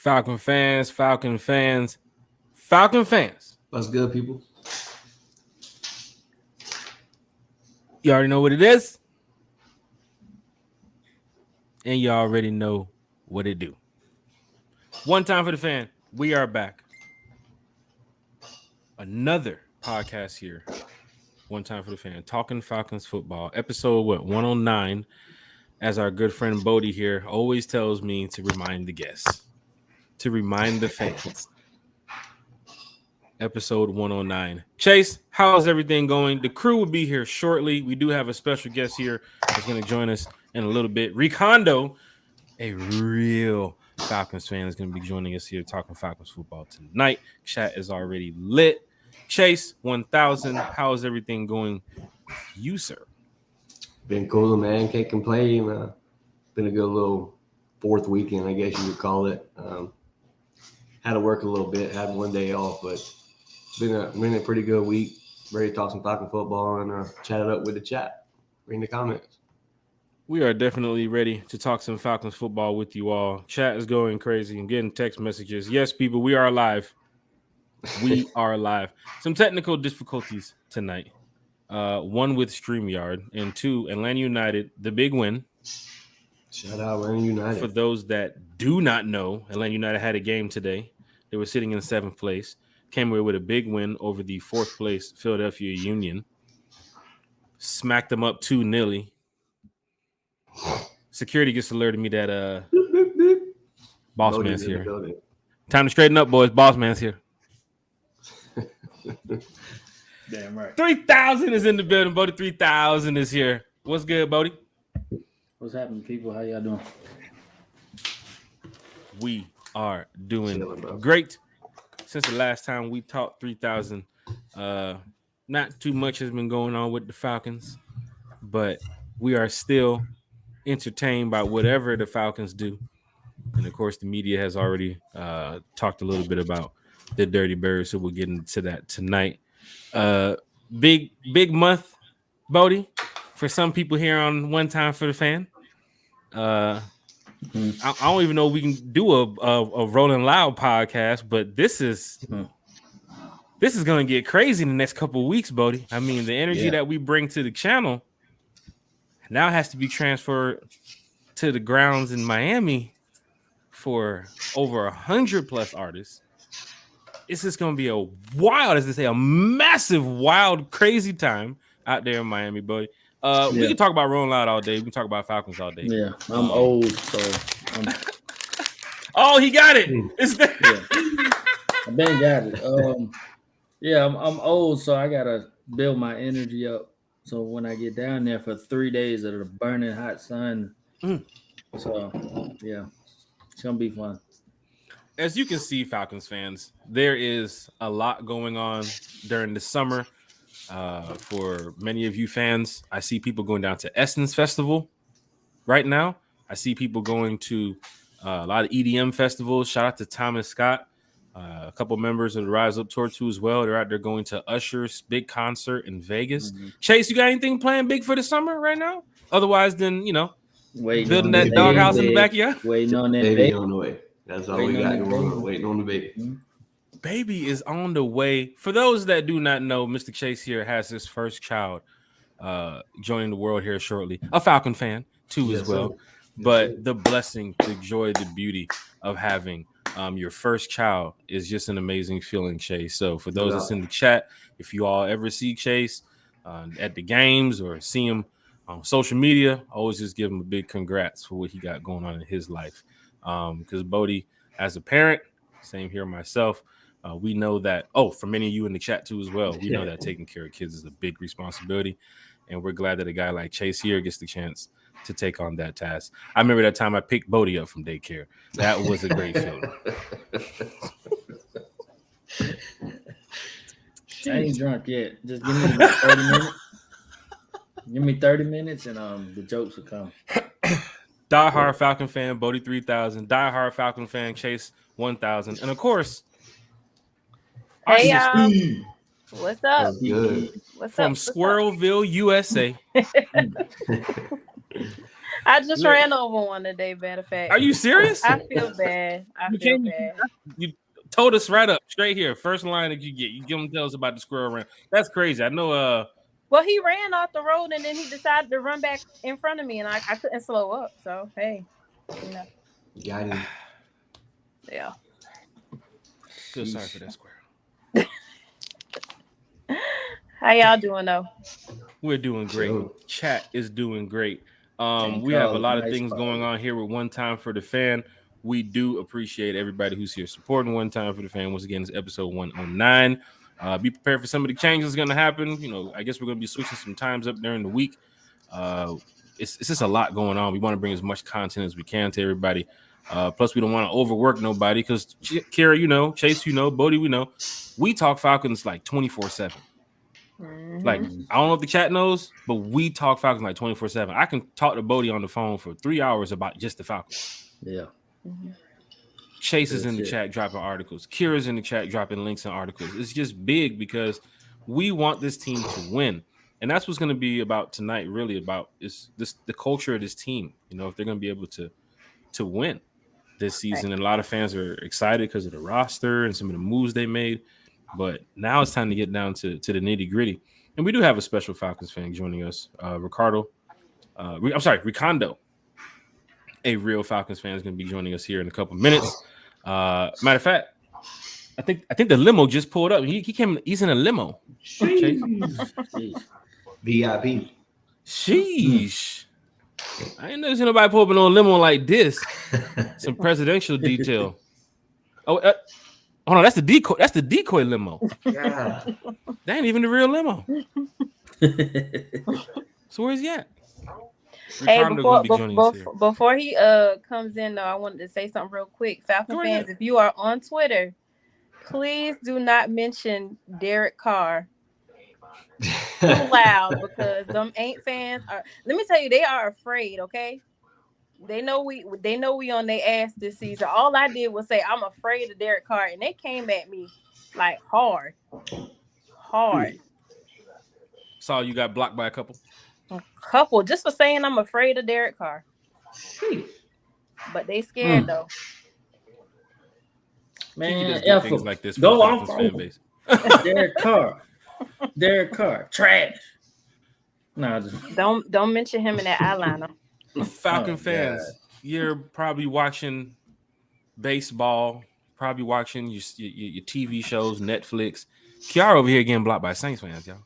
Falcon fans, Falcon fans, Falcon fans. What's good, people? You already know what it is. And you already know what it do. One time for the fan. We are back. Another podcast here. One time for the fan. Talking Falcons football. Episode 109. As our good friend Bodie here always tells me to remind the guests. To remind the fans. Episode 109. Chase, how's everything going? The crew will be here shortly. We do have a special guest here that's going to join us in a little bit. Recando, a real Falcons fan, is going to be joining us here talking Falcons football tonight. Chat is already lit. Chase, 1000, how's everything going with you, sir? Been cool, man. Can't complain. Been a good little fourth weekend, I guess you would call it. Had to work a little bit. Had one day off, but been a pretty good week. Ready to talk some Falcon football and chat it up with the chat. Read the comments. We are definitely ready to talk some Falcons football with you all. Chat is going crazy. I'm getting text messages. Yes, people, we are live. We are live. Some technical difficulties tonight. One with StreamYard, and two, Atlanta United, the big win. Shout out Atlanta United. For those that do not know, Atlanta United had a game today. They were sitting in 7th place. Came away with a big win over the 4th place Philadelphia Union. Smacked them up 2-0. Security just alerted me that Boss Man's here. Time to straighten up, boys. Boss Man's here. Damn right. 3,000 is in the building. Bodie 3,000 is here. What's good, Bodie? What's happening, people? How y'all doing? We are doing great. Since the last time we talked, 3,000. Not too much has been going on with the Falcons, but we are still entertained by whatever the Falcons do. And of course, the media has already talked a little bit about the Dirty Birds, so we'll get into that tonight. Big month, Bodie, for some people here on One Time for the Fan. I don't even know if we can do a Rolling Loud podcast, but this is going to get crazy in the next couple of weeks, Bodie. I mean, the energy that we bring to the channel now has to be transferred to the grounds in Miami for over 100 plus artists. It's just going to be a wild, as they say, a massive, wild, crazy time out there in Miami, Bodie. We can talk about Rolling Loud all day. We can talk about Falcons all day. Yeah, I'm old, so Oh, he got it. It's there. Yeah. I been got it. I'm old, so I gotta build my energy up. So when I get down there for 3 days of the burning hot sun, so yeah, it's gonna be fun. As you can see, Falcons fans, there is a lot going on during the summer. For many of you fans, I see people going down to Essence Festival right now. I see people going to a lot of EDM festivals. Shout out to Thomas Scott, a couple members of the Rise Up Tour too as well. They're out there going to Usher's big concert in Vegas. Chase, you got anything planned big for the summer right now? Otherwise, then building that doghouse in the backyard. Waiting on that baby on the way. That's all we got going on. Waiting on the baby. Baby is on the way. For those that do not know, Mr. Chase here has his first child joining the world here shortly. A Falcon fan too as well. But the blessing, the joy, the beauty of having your first child is just an amazing feeling, Chase. So for those that's in the chat, if you all ever see Chase at the games or see him on social media, always just give him a big congrats for what he got going on in his life. Because Bodie, as a parent, same here myself, we know that, for many of you in the chat too as well, we know that taking care of kids is a big responsibility. And we're glad that a guy like Chase here gets the chance to take on that task. I remember that time I picked Bodie up from daycare. That was a great feeling. I ain't drunk yet. Just give me about 30 minutes. Give me 30 minutes and the jokes will come. Diehard Falcon fan, Bodie 3000. Diehard Falcon fan, Chase 1000. And of course, hey y'all, what's up? Good. What's from up? Squirrelville, USA. I just ran over one today, matter of fact. Are you serious? I feel bad. You told us right up, straight here. First line that you get. You give them tell us about the squirrel run. That's crazy. I know. Well, he ran off the road and then he decided to run back in front of me, and I couldn't slow up. So hey, Got him. Yeah. Feel sorry for that squirrel. How y'all doing though? We're doing great. Chat is doing great. We have a lot of things going on here with One Time for the Fan. We do appreciate everybody who's here supporting One Time for the Fan. Once again, it's episode 109. Be prepared for some of the changes going to happen. You know, I guess we're going to be switching some times up during the week. It's just a lot going on. We want to bring as much content as we can to everybody. Plus, we don't want to overwork nobody because Kara, you know, Chase, you know, Bodie, we know, we talk Falcons like 24/7. Like, I don't know if the chat knows, but we talk Falcons like 24/7. I can talk to Bodie on the phone for 3 hours about just the Falcons. Yeah. Chase is in the chat dropping articles. Kira's in the chat dropping links and articles. It's just big because we want this team to win. And that's what's going to be about tonight, really about is the culture of this team. You know, if they're going to be able to win this season. And a lot of fans are excited because of the roster and some of the moves they made. But now it's time to get down to the nitty gritty. And we do have a special Falcons fan joining us, Recando, a real Falcons fan is going to be joining us here in a couple minutes. Matter of fact, I think the limo just pulled up. He came. He's in a limo. VIP. Sheesh. I ain't never seen nobody pull up in a limo like this. Some presidential detail. Oh, hold on. That's the decoy. That's the decoy limo. Yeah. That ain't even the real limo. So where's he at? Hey, before he comes in though, I wanted to say something real quick. Falcon fans, if you are on Twitter, please do not mention Derek Carr too loud because them ain't fans are. Let me tell you, they are afraid. Okay, they know we on their ass this season. All I did was say I'm afraid of Derek Carr, and they came at me like hard. Saw you got blocked by a couple just for saying I'm afraid of Derek Carr. But they scared though. Man, things like this go off fan base. Derek Carr, trash. No, don't mention him in that eyeliner. Falcon fans, God. You're probably watching baseball, probably watching your TV shows, Netflix. Kiara over here getting blocked by Saints fans, y'all.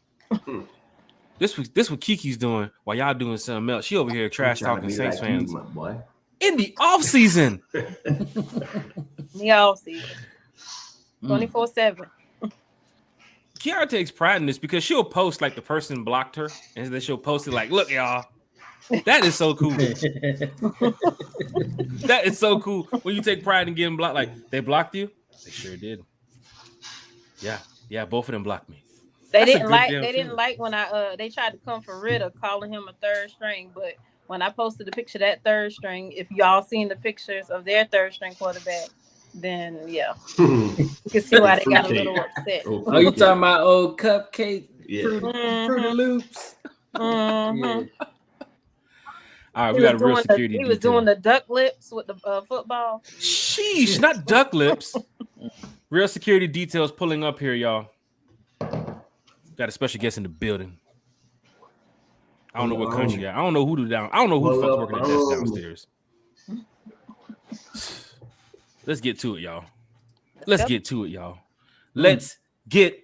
This what Kiki's doing while y'all doing something else. She over here trash talking Saints fans in the off season. The off season, 24/7. Kiara takes pride in this because she'll post like the person blocked her, and then she'll post it like, "Look, y'all, that is so cool." That is so cool when you take pride in getting blocked. Like they blocked you, they sure did. Yeah, both of them blocked me. They didn't like when I they tried to come for Ritter, calling him a third string. But when I posted the picture of that third string, if y'all seen the pictures of their third string quarterback, then yeah, you can see why they got a little upset. Oh, you talking about old cupcake? Yeah. Fruity Loops. Mm-hmm. Yeah. All right, we got a real security. He was doing the duck lips with the football. Sheesh, not duck lips. Real security details pulling up here, y'all. Got a special guest in the building. I don't know what country. I don't know who the fuck's working at desk downstairs. Let's get to it, y'all. Let's get to it, y'all. Hey,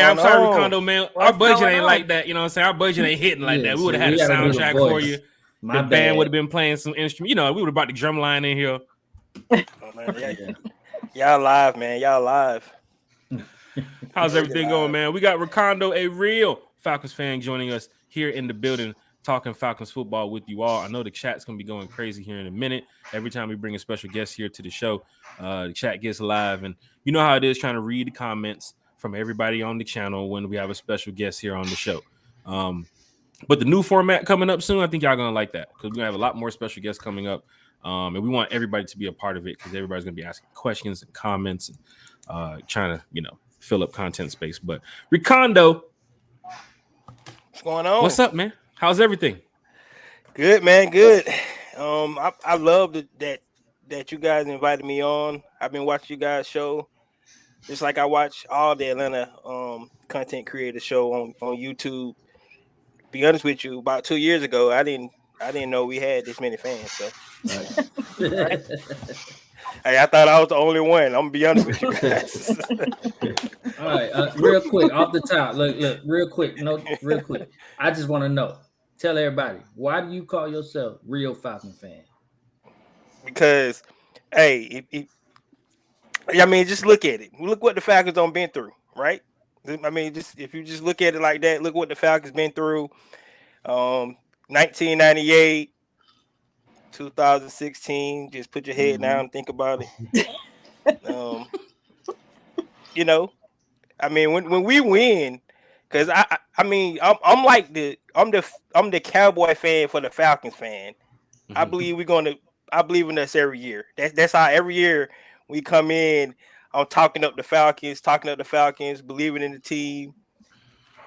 I'm sorry, Recando, man. Our budget ain't like that. You know what I'm saying? Our budget ain't hitting like that. We would have had a soundtrack for you. The band would have been playing some instrument. You know, we would have brought the drum line in here. Oh, man, y'all live, man. Y'all live. How's everything going, man? We got Recando, a real Falcons fan, joining us here in the building, talking Falcons football with you all. I know the chat's going to be going crazy here in a minute. Every time we bring a special guest here to the show, the chat gets live. And you know how it is trying to read the comments from everybody on the channel when we have a special guest here on the show. But the new format coming up soon, I think y'all going to like that because we're going to have a lot more special guests coming up. And we want everybody to be a part of it because everybody's going to be asking questions and comments and trying to, fill up content space. But Recando, what's going on? What's up, man? How's everything? Good, man. Good. I love that you guys invited me on. I've been watching you guys' show, just like I watch all the Atlanta content creator show on YouTube. Be honest with you, about 2 years ago, I didn't know we had this many fans. So, right. Hey, I thought I was the only one. I'm gonna be honest with you guys. All right, real quick off the top. Look, real quick. No, real quick. I just want to know. Tell everybody, why do you call yourself real Falcon fan? Because, hey, I mean, just look at it. Look what the Falcons done been through, right? I mean, just if you just look at it like that, look what the Falcons been through. 1998, 2016. Just put your head down and think about it. You know, I mean, when we win, because I'm the Cowboy fan for the Falcons fan. Mm-hmm. I believe in us every year. That's how every year we come in. I'm talking up the Falcons, believing in the team.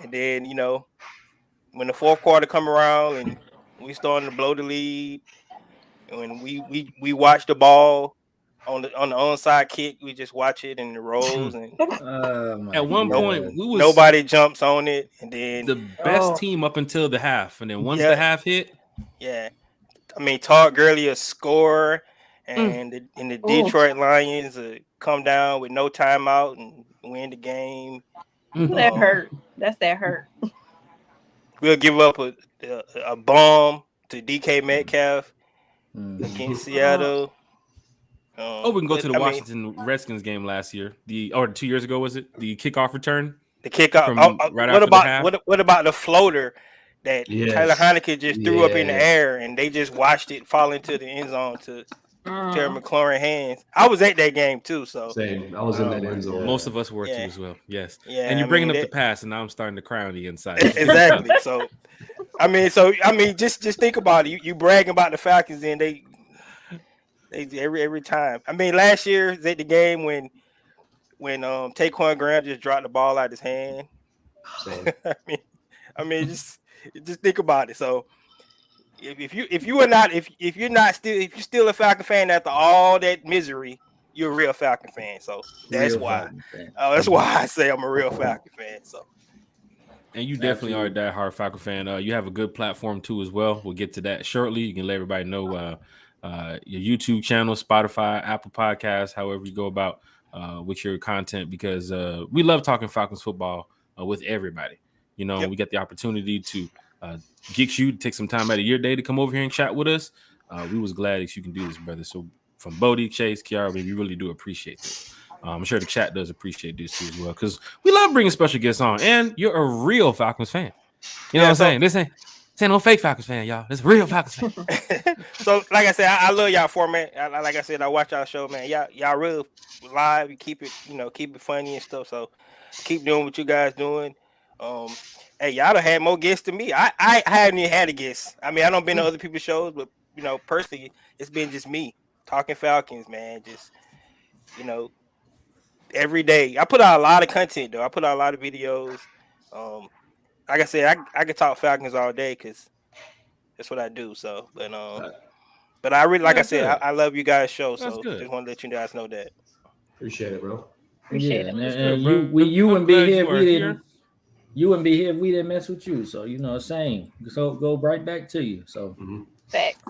And then, you know, when the fourth quarter come around and we starting to blow the lead, and when we watch the ball on the onside kick, we just watch it and it rolls. And at one point, nobody jumps on it. And then the best team up until the half. And then once the half hit. Yeah. I mean, Todd Gurley a score, and the Detroit Lions come down with no timeout and win the game. That hurt. That hurt. We'll give up a bomb to DK Metcalf against Seattle. We can go to the Washington Redskins game last year. 2 years ago, was it? The kickoff return? The kickoff. What about the floater that Tyler Heineke just threw up in the air, and they just watched it fall into the end zone to Terry McLaurin hands? I was at that game too. So same. I was in that end zone. Most of us were too as well. Yes. Yeah. And you're bringing up the pass, and now I'm starting to cry on the inside. Exactly. So just think about it. You bragging about the Falcons, and they every time. I mean, last year was at the game when Taquan Graham just dropped the ball out of his hand. I mean, just think about it. So if you're still a Falcon fan after all that misery, you're a real Falcon fan. So that's why. That's why I say I'm a real Falcon fan. So. And you definitely are a diehard Falcon fan. You have a good platform too as well. We'll get to that shortly. You can let everybody know your YouTube channel, Spotify, Apple Podcasts, however you go about with your content, because we love talking Falcons football with everybody. You know, we get the opportunity to get you to take some time out of your day to come over here and chat with us. We was glad that you can do this, brother. So from Bodie, Chase, Kiara, we really do appreciate this. I'm sure the chat does appreciate this too as well, because we love bringing special guests on. And you're a real Falcons fan. You know what I'm saying? This ain't no fake Falcons fan, y'all. This is a real Falcons fan. So, like I said, I love y'all format. Like I said, I watch y'all show, man. Y'all real live. You keep it funny and stuff. So keep doing what you guys doing. Hey, y'all done had more guests than me. I haven't even had a guest. I mean, I don't been to other people's shows, but personally, it's been just me talking Falcons, man. Just every day. I put out a lot of content though. I put out a lot of videos. Like I said, I could talk Falcons all day because that's what I do. So, but I really, like I said, I love you guys' show. So just want to let you guys know that. Appreciate it, bro. Appreciate it. And you wouldn't be here if we didn't. You wouldn't be here if we didn't mess with you. So same. So go right back to you. So facts.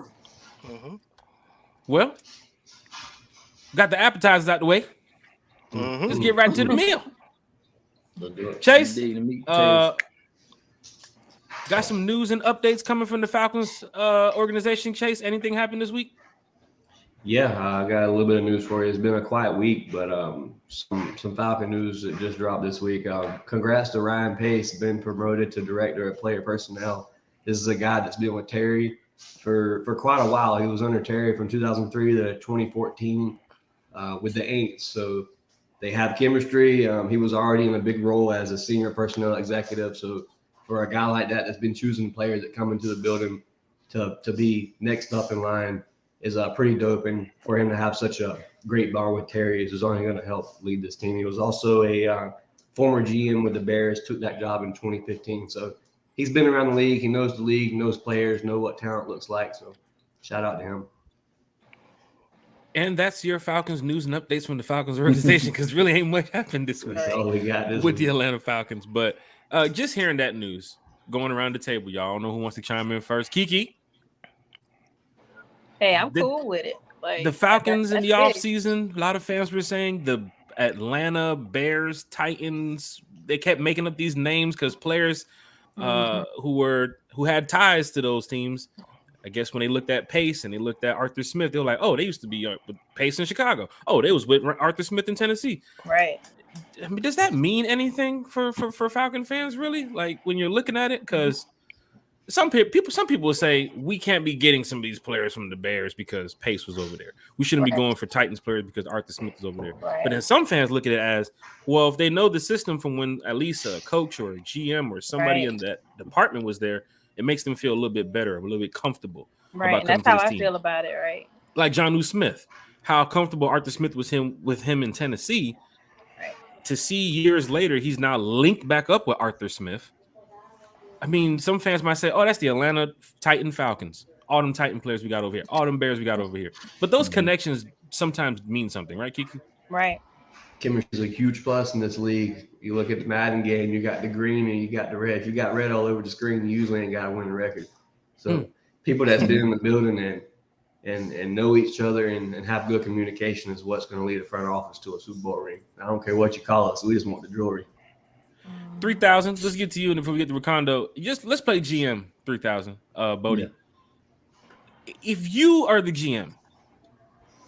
Mm-hmm. Well, got the appetizers out the way. Mm-hmm. Let's get right to the meal. Chase, got some news and updates coming from the Falcons organization. Chase, anything happened this week? Yeah, I got a little bit of news for you. It's been a quiet week, but some Falcon news that just dropped this week. Congrats to Ryan Pace, been promoted to director of player personnel. This is a guy that's been with Terry for quite a while. He was under Terry from 2003 to 2014 with the Aints. So they have chemistry. He was already in a big role as a senior personnel executive. So for a guy like that that's been choosing players that come into the building to be next up in line is pretty dope. And for him to have such a great bond with Terry is only going to help lead this team. He was also a former GM with the Bears, took that job in 2015. So he's been around the league. He knows the league, knows players, knows what talent looks like. So shout out to him. And that's your Falcons news and updates from the Falcons organization, because really ain't much happened this week with the Atlanta Falcons. But just hearing that news going around the table, y'all don't know who wants to chime in first. Kiki. Hey, I'm cool with it. Like the Falcons in the offseason, a lot of fans were saying the Atlanta Bears, Titans, they kept making up these names because players who had ties to those teams, I guess when they looked at Pace and they looked at Arthur Smith, they were like, oh, they used to be with Pace in Chicago. Oh, they was with Arthur Smith in Tennessee. Right. I mean, does that mean anything for Falcon fans, really? Like, when you're looking at it? Because some people will say we can't be getting some of these players from the Bears because Pace was over there. We shouldn't be going for Titans players because Arthur Smith is over there. Right. But then some fans look at it as, well, if they know the system from when at least a coach or a GM or somebody in that department was there, it makes them feel a little bit better, a little bit comfortable. Right, and that's how I feel about it, right? Like Jonnu Smith, how comfortable Arthur Smith was with him in Tennessee. Right. To see years later, he's now linked back up with Arthur Smith. I mean, some fans might say, oh, that's the Atlanta Titan Falcons. All them Titan players we got over here. All them Bears we got over here. But those connections sometimes mean something, right, Kiki? Right. Chemistry is a huge plus in this league. You look at the Madden game, you got the green and you got the red. If you got red all over the screen, you usually ain't got to win the record. So people that's been in the building and know each other and have good communication is what's going to lead the front office to a Super Bowl ring. I don't care what you call us. We just want the jewelry. 3,000. Let's get to you, and before we get to Recando, let's play GM 3,000. Bodie, if you are the GM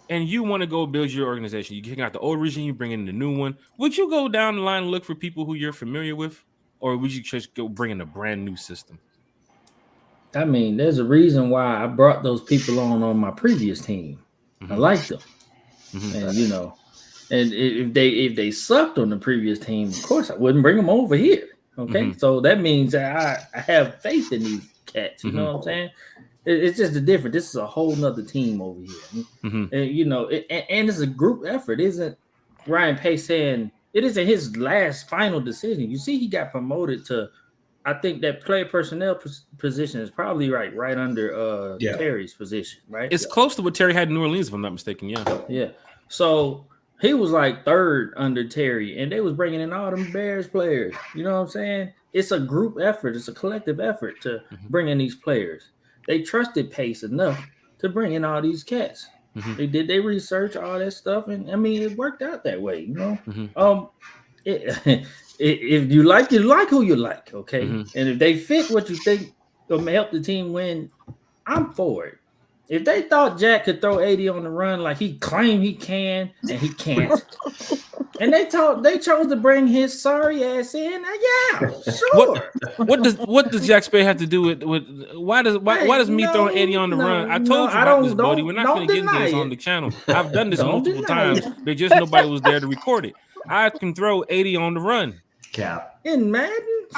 and you want to go build your organization, you kick out the old regime, you bring in the new one. Would you go down the line and look for people who you're familiar with, or would you just go bring in a brand new system? I mean, there's a reason why I brought those people on my previous team. I liked them, and and if they sucked on the previous team, of course I wouldn't bring them over here. Okay, so that means that I have faith in these cats. You know what I'm saying? It's just a different. This is a whole nother team over here, and and it's a group effort. Isn't Ryan Pace saying it isn't his last final decision? You see, he got promoted to. I think that player personnel position is probably right under Terry's position, right? It's close to what Terry had in New Orleans, if I'm not mistaken. Yeah. So he was like third under Terry, and they was bringing in all them Bears players. You know what I'm saying? It's a group effort. It's a collective effort to bring in these players. They trusted Pace enough to bring in all these cats. They did their research, all that stuff, and I mean, it worked out that way. If you like who you like, okay? And if they fit what you think will help the team win, I'm for it. If they thought Jack could throw 80 on the run like he claimed he can and he can't, and they chose to bring his sorry ass in, sure. What does Jack Spade have to do with why does me throwing 80 on the run? I told you about this, Bodie. We're not going to get into this on the channel. I've done this multiple times. There's just nobody was there to record it. I can throw 80 on the run. Cap. In Madden?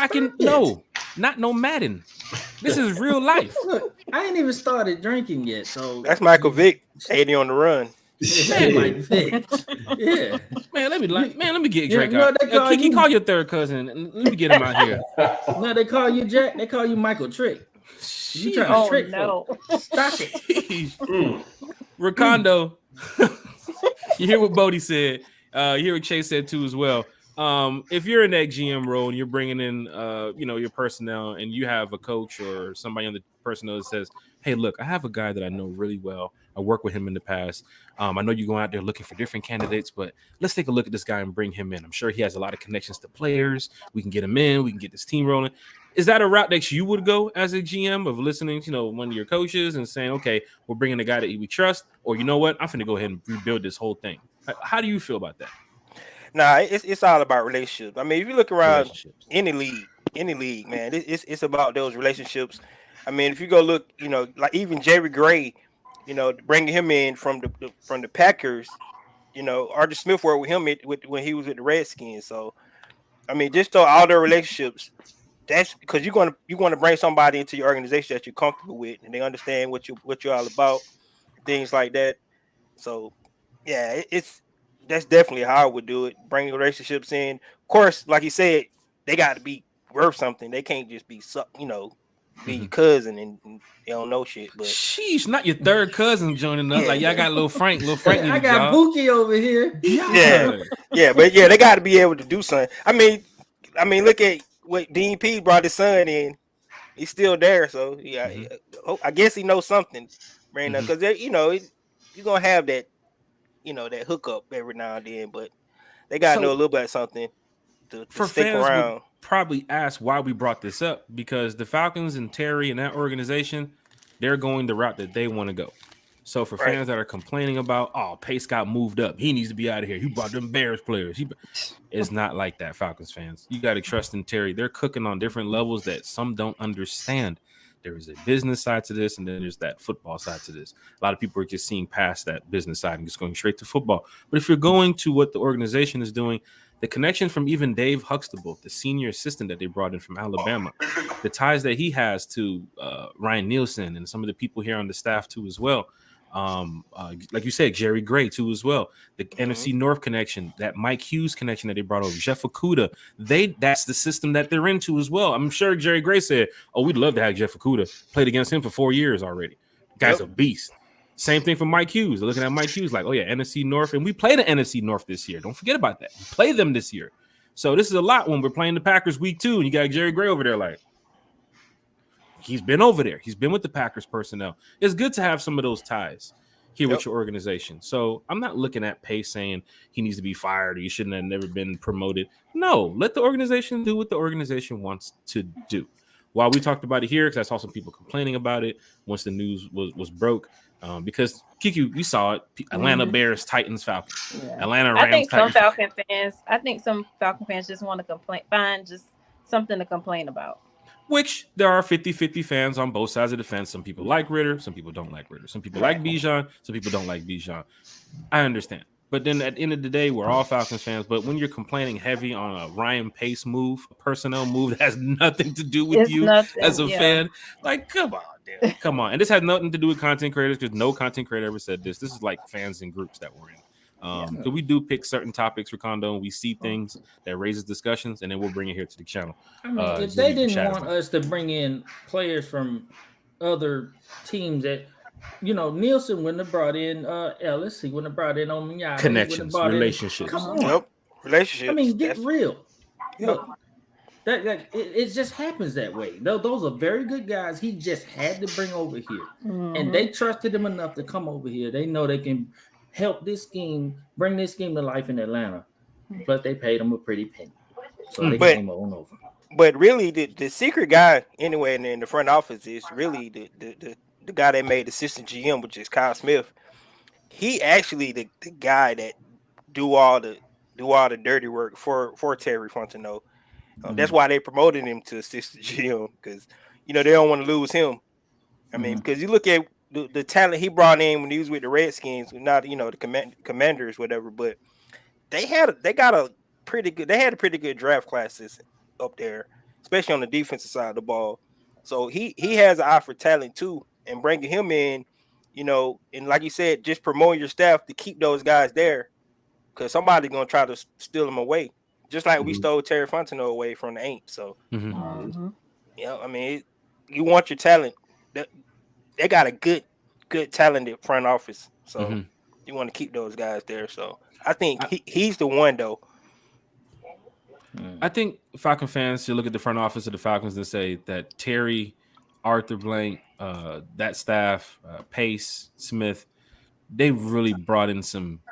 Not no Madden. This is real life. Look, I ain't even started drinking yet, so that's Michael Vick, 80 on the run. Mike Vick. Yeah. Man, let me get Drake out. Kiki, call your third cousin and let me get him out here. No, they call you Jack. They call you Michael Trick. You trying to trick folks. Stop it. Recando. You hear what Bodie said. You hear what Chase said too as well. If you're in that GM role and you're bringing in, your personnel, and you have a coach or somebody on the personnel that says, "Hey, look, I have a guy that I know really well. I worked with him in the past. I know you're going out there looking for different candidates, but let's take a look at this guy and bring him in. I'm sure he has a lot of connections to players. We can get him in. We can get this team rolling." Is that a route that you would go as a GM of listening to, one of your coaches and saying, "Okay, we're bringing a guy that we trust," or you know what, I'm going to go ahead and rebuild this whole thing? How do you feel about that? Nah, it's all about relationships. I mean, if you look around any league, man, it's about those relationships. I mean, if you go look, like even Jerry Gray, bringing him in from the Packers, Arthur Smith worked with him when he was with the Redskins. So, I mean, just all their relationships. That's because you're going to bring somebody into your organization that you're comfortable with, and they understand what you're all about, things like that. So, yeah, that's definitely how I would do it. Bring relationships in course, like you said, they got to be worth something. They can't just be, be your cousin and they don't know shit. But sheesh, not your third cousin joining us. Like y'all got little Frank. I got Pookie over here. Yeah, but they got to be able to do something. I mean, look at what Dean P brought his son in. He's still there, so I guess he knows something, Brandon, because you're gonna have that, that hookup every now and then, but they gotta know a little bit of something to for stick fans around. Would probably ask why we brought this up, because the Falcons and Terry and that organization, they're going the route that they want to go. So for fans that are complaining about, oh, Pace got moved up, he needs to be out of here, he brought them Bears players. It's not like that, Falcons fans. You got to trust in Terry. They're cooking on different levels that some don't understand. There is a business side to this, and then there's that football side to this. A lot of people are just seeing past that business side and just going straight to football. But if you're going to what the organization is doing, the connection from even Dave Huxtable, the senior assistant that they brought in from Alabama, the ties that he has to Ryan Nielsen and some of the people here on the staff too as well. Like you said, Jerry Gray too as well. The NFC North connection, that Mike Hughes connection that they brought over, Jeff Okudah, that's the system that they're into as well. I'm sure Jerry Gray said, "Oh, we'd love to have Jeff Okudah." Played against him for 4 years already. Guy's a beast. Same thing for Mike Hughes. They're looking at Mike Hughes like, "Oh yeah, NFC North," and we play the NFC North this year. Don't forget about that. We play them this year. So this is a lot when we're playing the Packers week 2, and you got Jerry Gray over there like. He's been over there. He's been with the Packers personnel. It's good to have some of those ties here with your organization. So I'm not looking at Pace saying he needs to be fired or he shouldn't have never been promoted. No, let the organization do what the organization wants to do. While we talked about it here, because I saw some people complaining about it once the news was broke. Because Kiki, we saw it. Atlanta Bears, Titans, Falcons. Yeah. Atlanta Rams. I think some Falcon fans just want to find just something to complain about. Which there are 50-50 fans on both sides of the fence. Some people like Ritter, some people don't like Ritter. Some people like Bijan, some people don't like Bijan. I understand. But then at the end of the day, we're all Falcons fans. But when you're complaining heavy on a Ryan Pace move, a personnel move that has nothing to do with as a fan, like, come on, dude. Come on. And this has nothing to do with content creators because no content creator ever said this. This is like fans and groups that we're in. So we do pick certain topics, Recando, and we see things that raises discussions, and then we'll bring it here to the channel. I mean, if they didn't want us to bring in players from other teams that, Nielsen wouldn't have brought in Ellis, he wouldn't have brought in Omiyah. Connections, relationships. Come on. Relationships. I mean, get real. It just happens that way. Those are very good guys. He just had to bring over here. And they trusted him enough to come over here. They know they can help this scheme, bring this scheme to life in Atlanta. Plus, they paid him a pretty penny. So they came on over. But really, the secret guy, anyway, in the front office is really the guy that made assistant GM, which is Kyle Smith. He actually the guy that do all the dirty work for Terry Fontenot. That's why they promoted him to assistant GM, because, they don't want to lose him. I mean, because you look at the talent he brought in when he was with the Redskins, not the Commanders, whatever, but they had a pretty good draft classes up there, especially on the defensive side of the ball. So he has an eye for talent too, and bringing him in, and like you said, just promote your staff to keep those guys there, because somebody's gonna try to steal them away, just like we stole Terry Fontenot away from the Aints. So I mean, you want your talent. They got a good talented front office, so you want to keep those guys there. So I think he's the one, though. I think Falcon fans should look at the front office of the Falcons and say that Terry, Arthur Blank, that staff, Pace, Smith, they really brought in some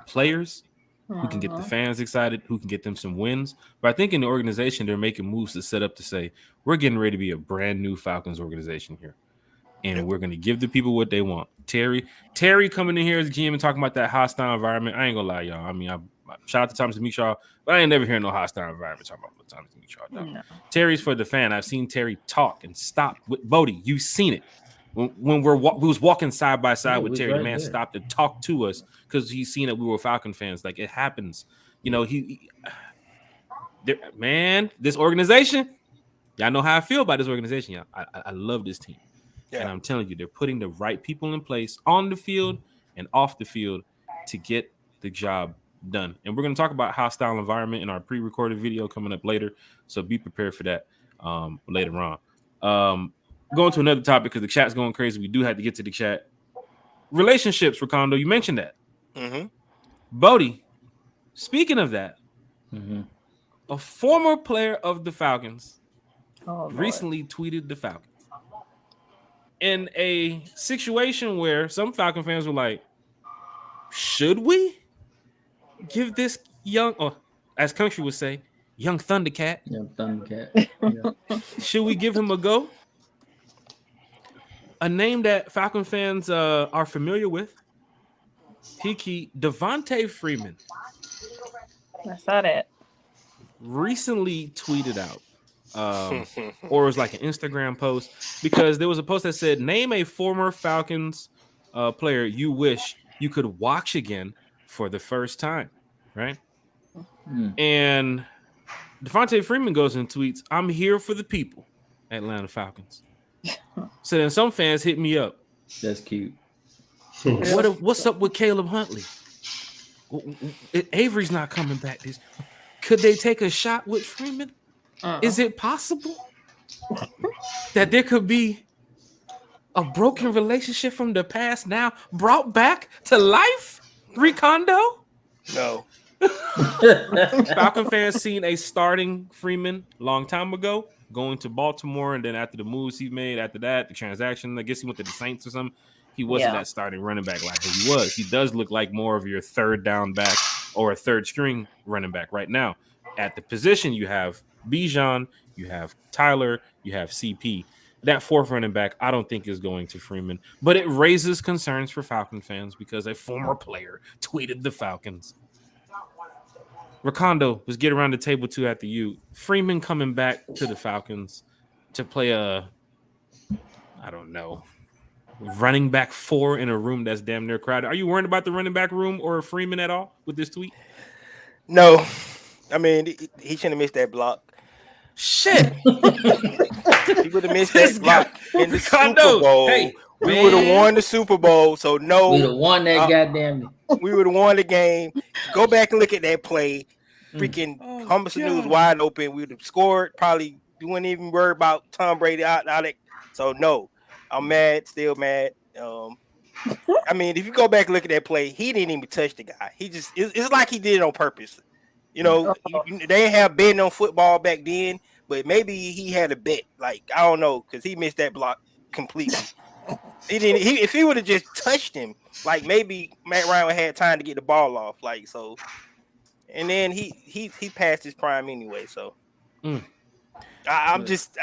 players who can get the fans excited, who can get them some wins. But I think in the organization, they're making moves to set up to say, we're getting ready to be a brand new Falcons organization here. And we're going to give the people what they want. Terry coming in here as a GM and talking about that hostile environment. I ain't going to lie, y'all. I mean, I shout out to Thomas Demetriou, but I ain't never hearing no hostile environment talking about Thomas Demetriou. No. Terry's for the fan. I've seen Terry talk and stop. Bodie, you've seen it. When we was walking side by side with Terry, the man stopped and talked to us because he's seen that we were Falcon fans. Like, it happens. This organization, y'all know how I feel about this organization, y'all. I love this team. Yeah. And I'm telling you, they're putting the right people in place on the field and off the field to get the job done. And we're going to talk about hostile environment in our pre-recorded video coming up later. So be prepared for that later on. Going to another topic because the chat's going crazy. We do have to get to the chat. Relationships, Recando, you mentioned that. Mm-hmm. Bodie, speaking of that, a former player of the Falcons recently tweeted the Falcons in a situation where some Falcon fans were like, should we give this young, or as Country would say, young Thundercat? Young Thundercat. Yeah. Should we give him a go? A name that Falcon fans are familiar with. Hiki Devontae Freeman. I saw that. Recently tweeted out, or it was like an Instagram post, because there was a post that said, name a former Falcons player you wish you could watch again for the first time, right? And Devontae Freeman goes and tweets, I'm here for the people, Atlanta Falcons. So then some fans hit me up. That's cute. What's up with Caleb Huntley? Avery's not coming back. Could they take a shot with Freeman? Is it possible that there could be a broken relationship from the past now brought back to life? Recando? No. Falcon fans seen a starting Freeman long time ago going to Baltimore, and then after the moves he made, after that, the transaction, I guess he went to the Saints or something. He wasn't that starting running back like he was. He does look like more of your third down back or a third string running back right now. At the position, you have Bijan, you have Tyler, you have CP. That fourth running back, I don't think is going to Freeman, but it raises concerns for Falcon fans because a former player tweeted the Falcons. Recando, let's get around the table too after you. Freeman coming back to the Falcons to play I don't know, running back 4 in a room that's damn near crowded. Are you worried about the running back room or Freeman at all with this tweet? No. I mean, he shouldn't have missed that block. Shit. He would have missed that block in the Super Bowl. Hey, we would have won the Super Bowl. So no. We would have won that goddamn. We would have won the game. Go back and look at that play. Freaking Hummus was wide open. We would have scored. Probably you wouldn't even worry about Tom Brady out it. So no. I'm mad, still mad. I mean, if you go back and look at that play, he didn't even touch the guy. He just it's like he did it on purpose. You know, they didn't have betting on football back then, but maybe he had a bet. Like, I don't know, because he missed that block completely. If he would have just touched him, like maybe Matt Ryan had time to get the ball off. Like, so, and then he passed his prime anyway. So I'm just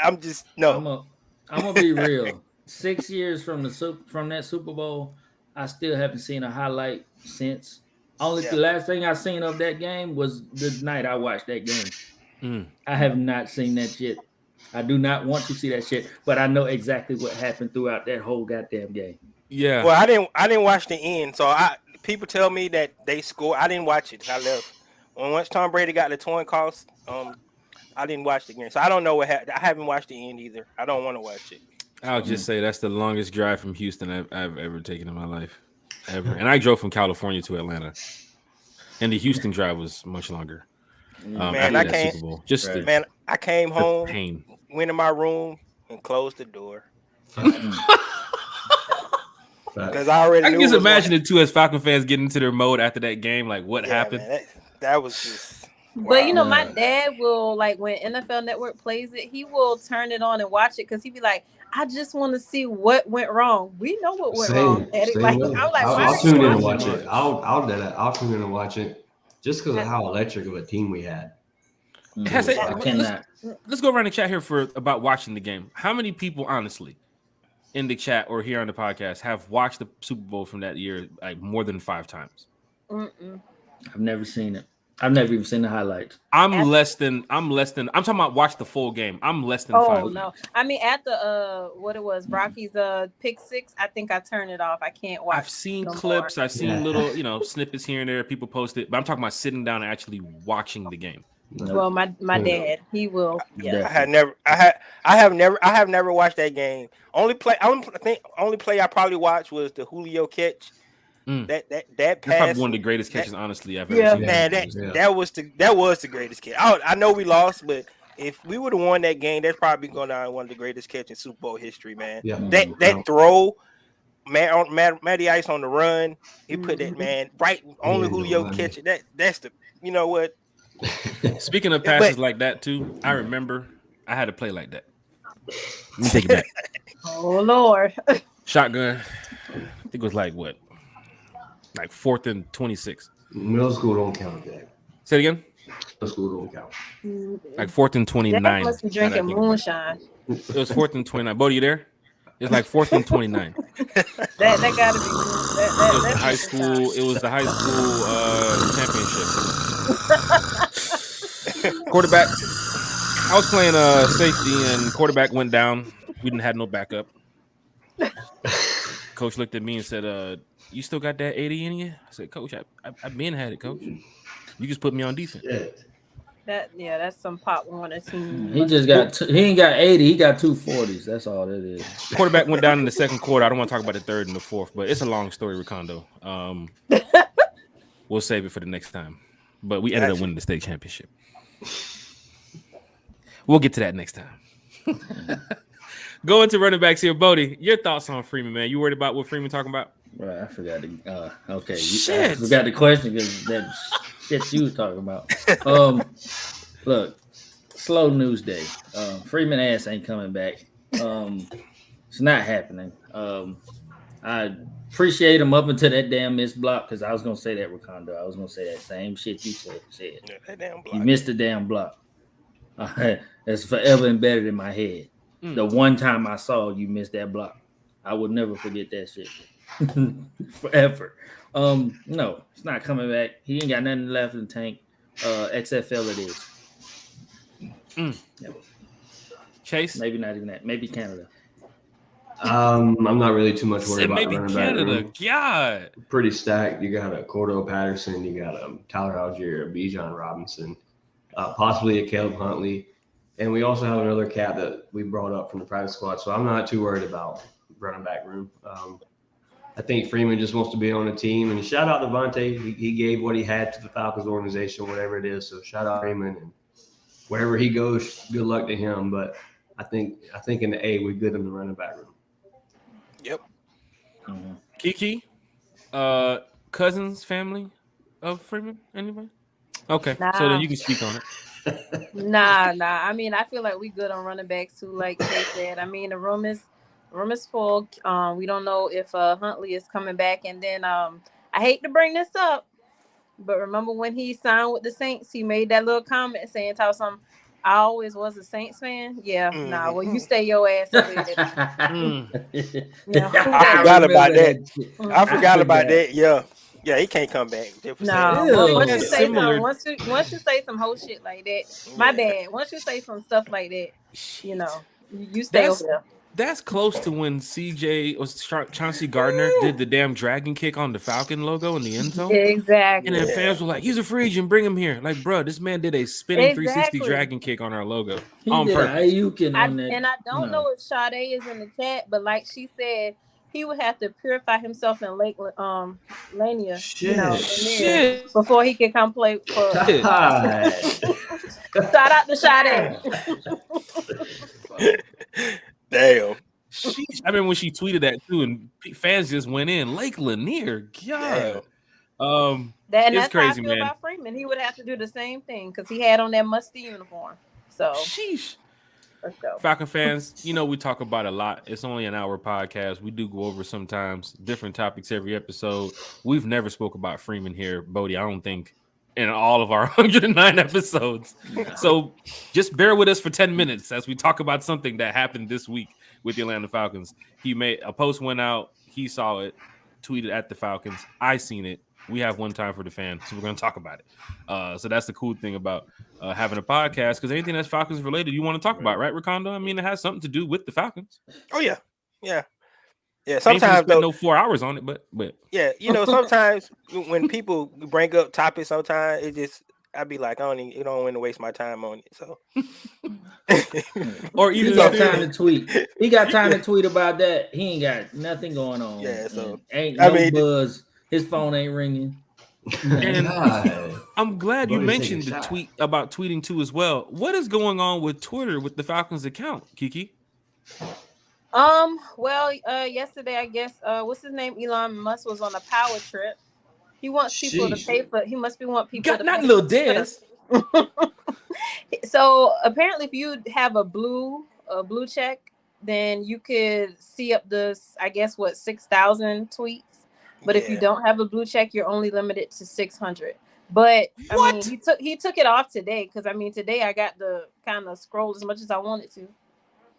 no. I'm gonna be real. 6 years from that Super Bowl, I still haven't seen a highlight since. The last thing I seen of that game was the night I watched that game. I have not seen that shit. I do not want to see that shit, but I know exactly what happened throughout that whole goddamn game. Yeah. Well, I didn't watch the end, so people tell me that they scored. I didn't watch it. I left. Once Tom Brady got the torn cost, I didn't watch the game, so I don't know what happened. I haven't watched the end either. I don't want to watch it. I'll just say that's the longest drive from Houston I've ever taken in my life, ever. And I drove from California to Atlanta, and the Houston drive was much longer. Man, I came home, went in my room, and closed the door because I already. I can just imagine it too as Falcon fans getting into their mode after that game. Like, what happened? Man, that was just. But you know, my dad will, like, when NFL Network plays it, he will turn it on and watch it because he'd be like, I just want to see what went wrong. We know what went wrong. I'll tune in and watch it. I'll do that. I'll tune in and watch it just because of how electric of a team we had. Let's go around the chat here about watching the game. How many people, honestly, in the chat or here on the podcast have watched the Super Bowl from that year like more than 5 times? I've never seen it. I've never even seen the highlights. I'm talking about watch the full game. I'm less than 5. Oh no. I mean, at the what it was, Rocky's pick 6, I think I turned it off. I can't watch. I've seen clips, I've seen little, snippets here and there, people post it, but I'm talking about sitting down and actually watching the game. Well, my dad, he will. Yeah. I have never watched that game. Only play I probably watched was the Julio catch. That That's probably pass, one of the greatest catches, honestly, I've Yeah. ever seen. man, that was the greatest catch. I know we lost, but if we would have won that game, that's probably going down one of the greatest catches in Super Bowl history, man. Yeah. That throw, Matty Ice on the run, he put that man right. Only Julio can catch it. That's the, you know what? Speaking of passes like that too, I remember I had to play like that. Let me take it back. Oh Lord. Shotgun. I think it was like what? Like 4th and 26. Middle school don't count, Jack. Say it again. Middle school don't count. Like 4th and 29. That must be drinking moonshine. It was 4th and 29. Bodie, you there? It's like 4th and 29. That gotta be It was the high school. It was the high school championship. Quarterback. I was playing safety, and quarterback went down. We didn't have no backup. Coach looked at me and said, "You still got that 80 in you?" I said, "Coach, I've been had it, Coach. You just put me on defense." That's some Pop Warner team. He just got he ain't got 80, he got 240s. That's all that is. Quarterback went down in the second quarter. I don't want to talk about the third and the fourth, but it's a long story, Recando. We'll save it for the next time. But we ended up winning the state championship. We'll get to that next time. Going to running backs here, Bodie. Your thoughts on Freeman, man? You worried about what Freeman talking about? Right, I forgot to. Okay, Shit. I forgot the question because that shit you was talking about. Look, slow news day. Freeman ass ain't coming back. It's not happening. I appreciate him up until that damn missed block because I was gonna say that, Recando. I was gonna say that same shit you said. Yeah, that damn block. You missed the damn block. That's forever embedded in my head. The one time I saw you miss that block, I would never forget that shit. Forever. No, it's not coming back. He ain't got nothing left in the tank. XFL it is. Yep. Chase? Maybe not even that. Maybe Canada. I'm not really too much worried about maybe running Canada. back. God. Pretty stacked. You got a Cordell Patterson. You got a Tyler Algier, a Bijan Robinson, possibly a Caleb Huntley. And we also have another cat that we brought up from the practice squad. So I'm not too worried about running back room. I think Freeman just wants to be on the team. And shout out to Devontae. He gave what he had to the Falcons organization, whatever it is. So shout out Freeman. And wherever he goes, good luck to him. But I think in the A, we're good in the running back room. Yep. Mm-hmm. Kiki? Cousins, family of Freeman? Anybody? Okay. Nah. So then you can speak on it. Nah. I mean, I feel like we good on running backs too, like they said. I mean, the room is full. We don't know if Huntley is coming back. And then I hate to bring this up, but remember when he signed with the Saints, he made that little comment saying, I always was a Saints fan. Yeah, nah. Well, you stay your ass away. Yeah, I forgot about that. I forgot about that. Yeah, he can't come back. No, once you say once you say some whole shit like that, my bad. Once you say some stuff like that, you stay over there. That's close to when Chauncey Gardner did the damn dragon kick on the Falcon logo in the end zone. Exactly. And then fans were like, "He's a free agent, bring him here." Like, bro, this man did a spinning 360 dragon kick on our logo on purpose. And I don't know if Sade is in the chat, but like she said, he would have to purify himself in Lake Lania, Shit. before he can come play for. Shout out to Sade. Damn. I remember when she tweeted that too, and fans just went in. Lake Lanier, God. That's crazy, how I feel man. about Freeman. He would have to do the same thing because he had on that musty uniform. So, sheesh. Let's go. Falcon fans, we talk about a lot. It's only an hour podcast. We do go over sometimes different topics every episode. We've never spoke about Freeman here, Bodie. I don't think in all of our 109 episodes. So just bear with us for 10 minutes as we talk about something that happened this week with the Atlanta Falcons. He made a post, went out, he saw it, tweeted at the Falcons. I seen it. We have one time for the fan, so we're going to talk about it. So that's the cool thing about having a podcast, because anything that's Falcons related, you want to talk about, right, Recando? I mean, it has something to do with the Falcons. Oh yeah. Sometimes though, no 4 hours on it, but yeah, sometimes when people bring up topics, sometimes it just I'd be like, I don't want to waste my time on it. So, or even he got time to tweet. He got time to tweet about that. He ain't got nothing going on. Yeah, so ain't no buzz His phone ain't ringing. And God. I'm glad you Bodie's mentioned taking the a shot. tweet about tweeting too as well. What is going on with Twitter with the Falcons account, Kiki? Well, yesterday I guess what's his name? Elon Musk was on a power trip. He wants people to pay for. He must be want people to Not pay little for Twitter. Dez. So apparently, if you have a blue check, then you could see up to, I guess, 6,000 tweets. But if you don't have a blue check, you're only limited to 600. But I mean, he took it off today because I mean today I got to kind of scroll as much as I wanted to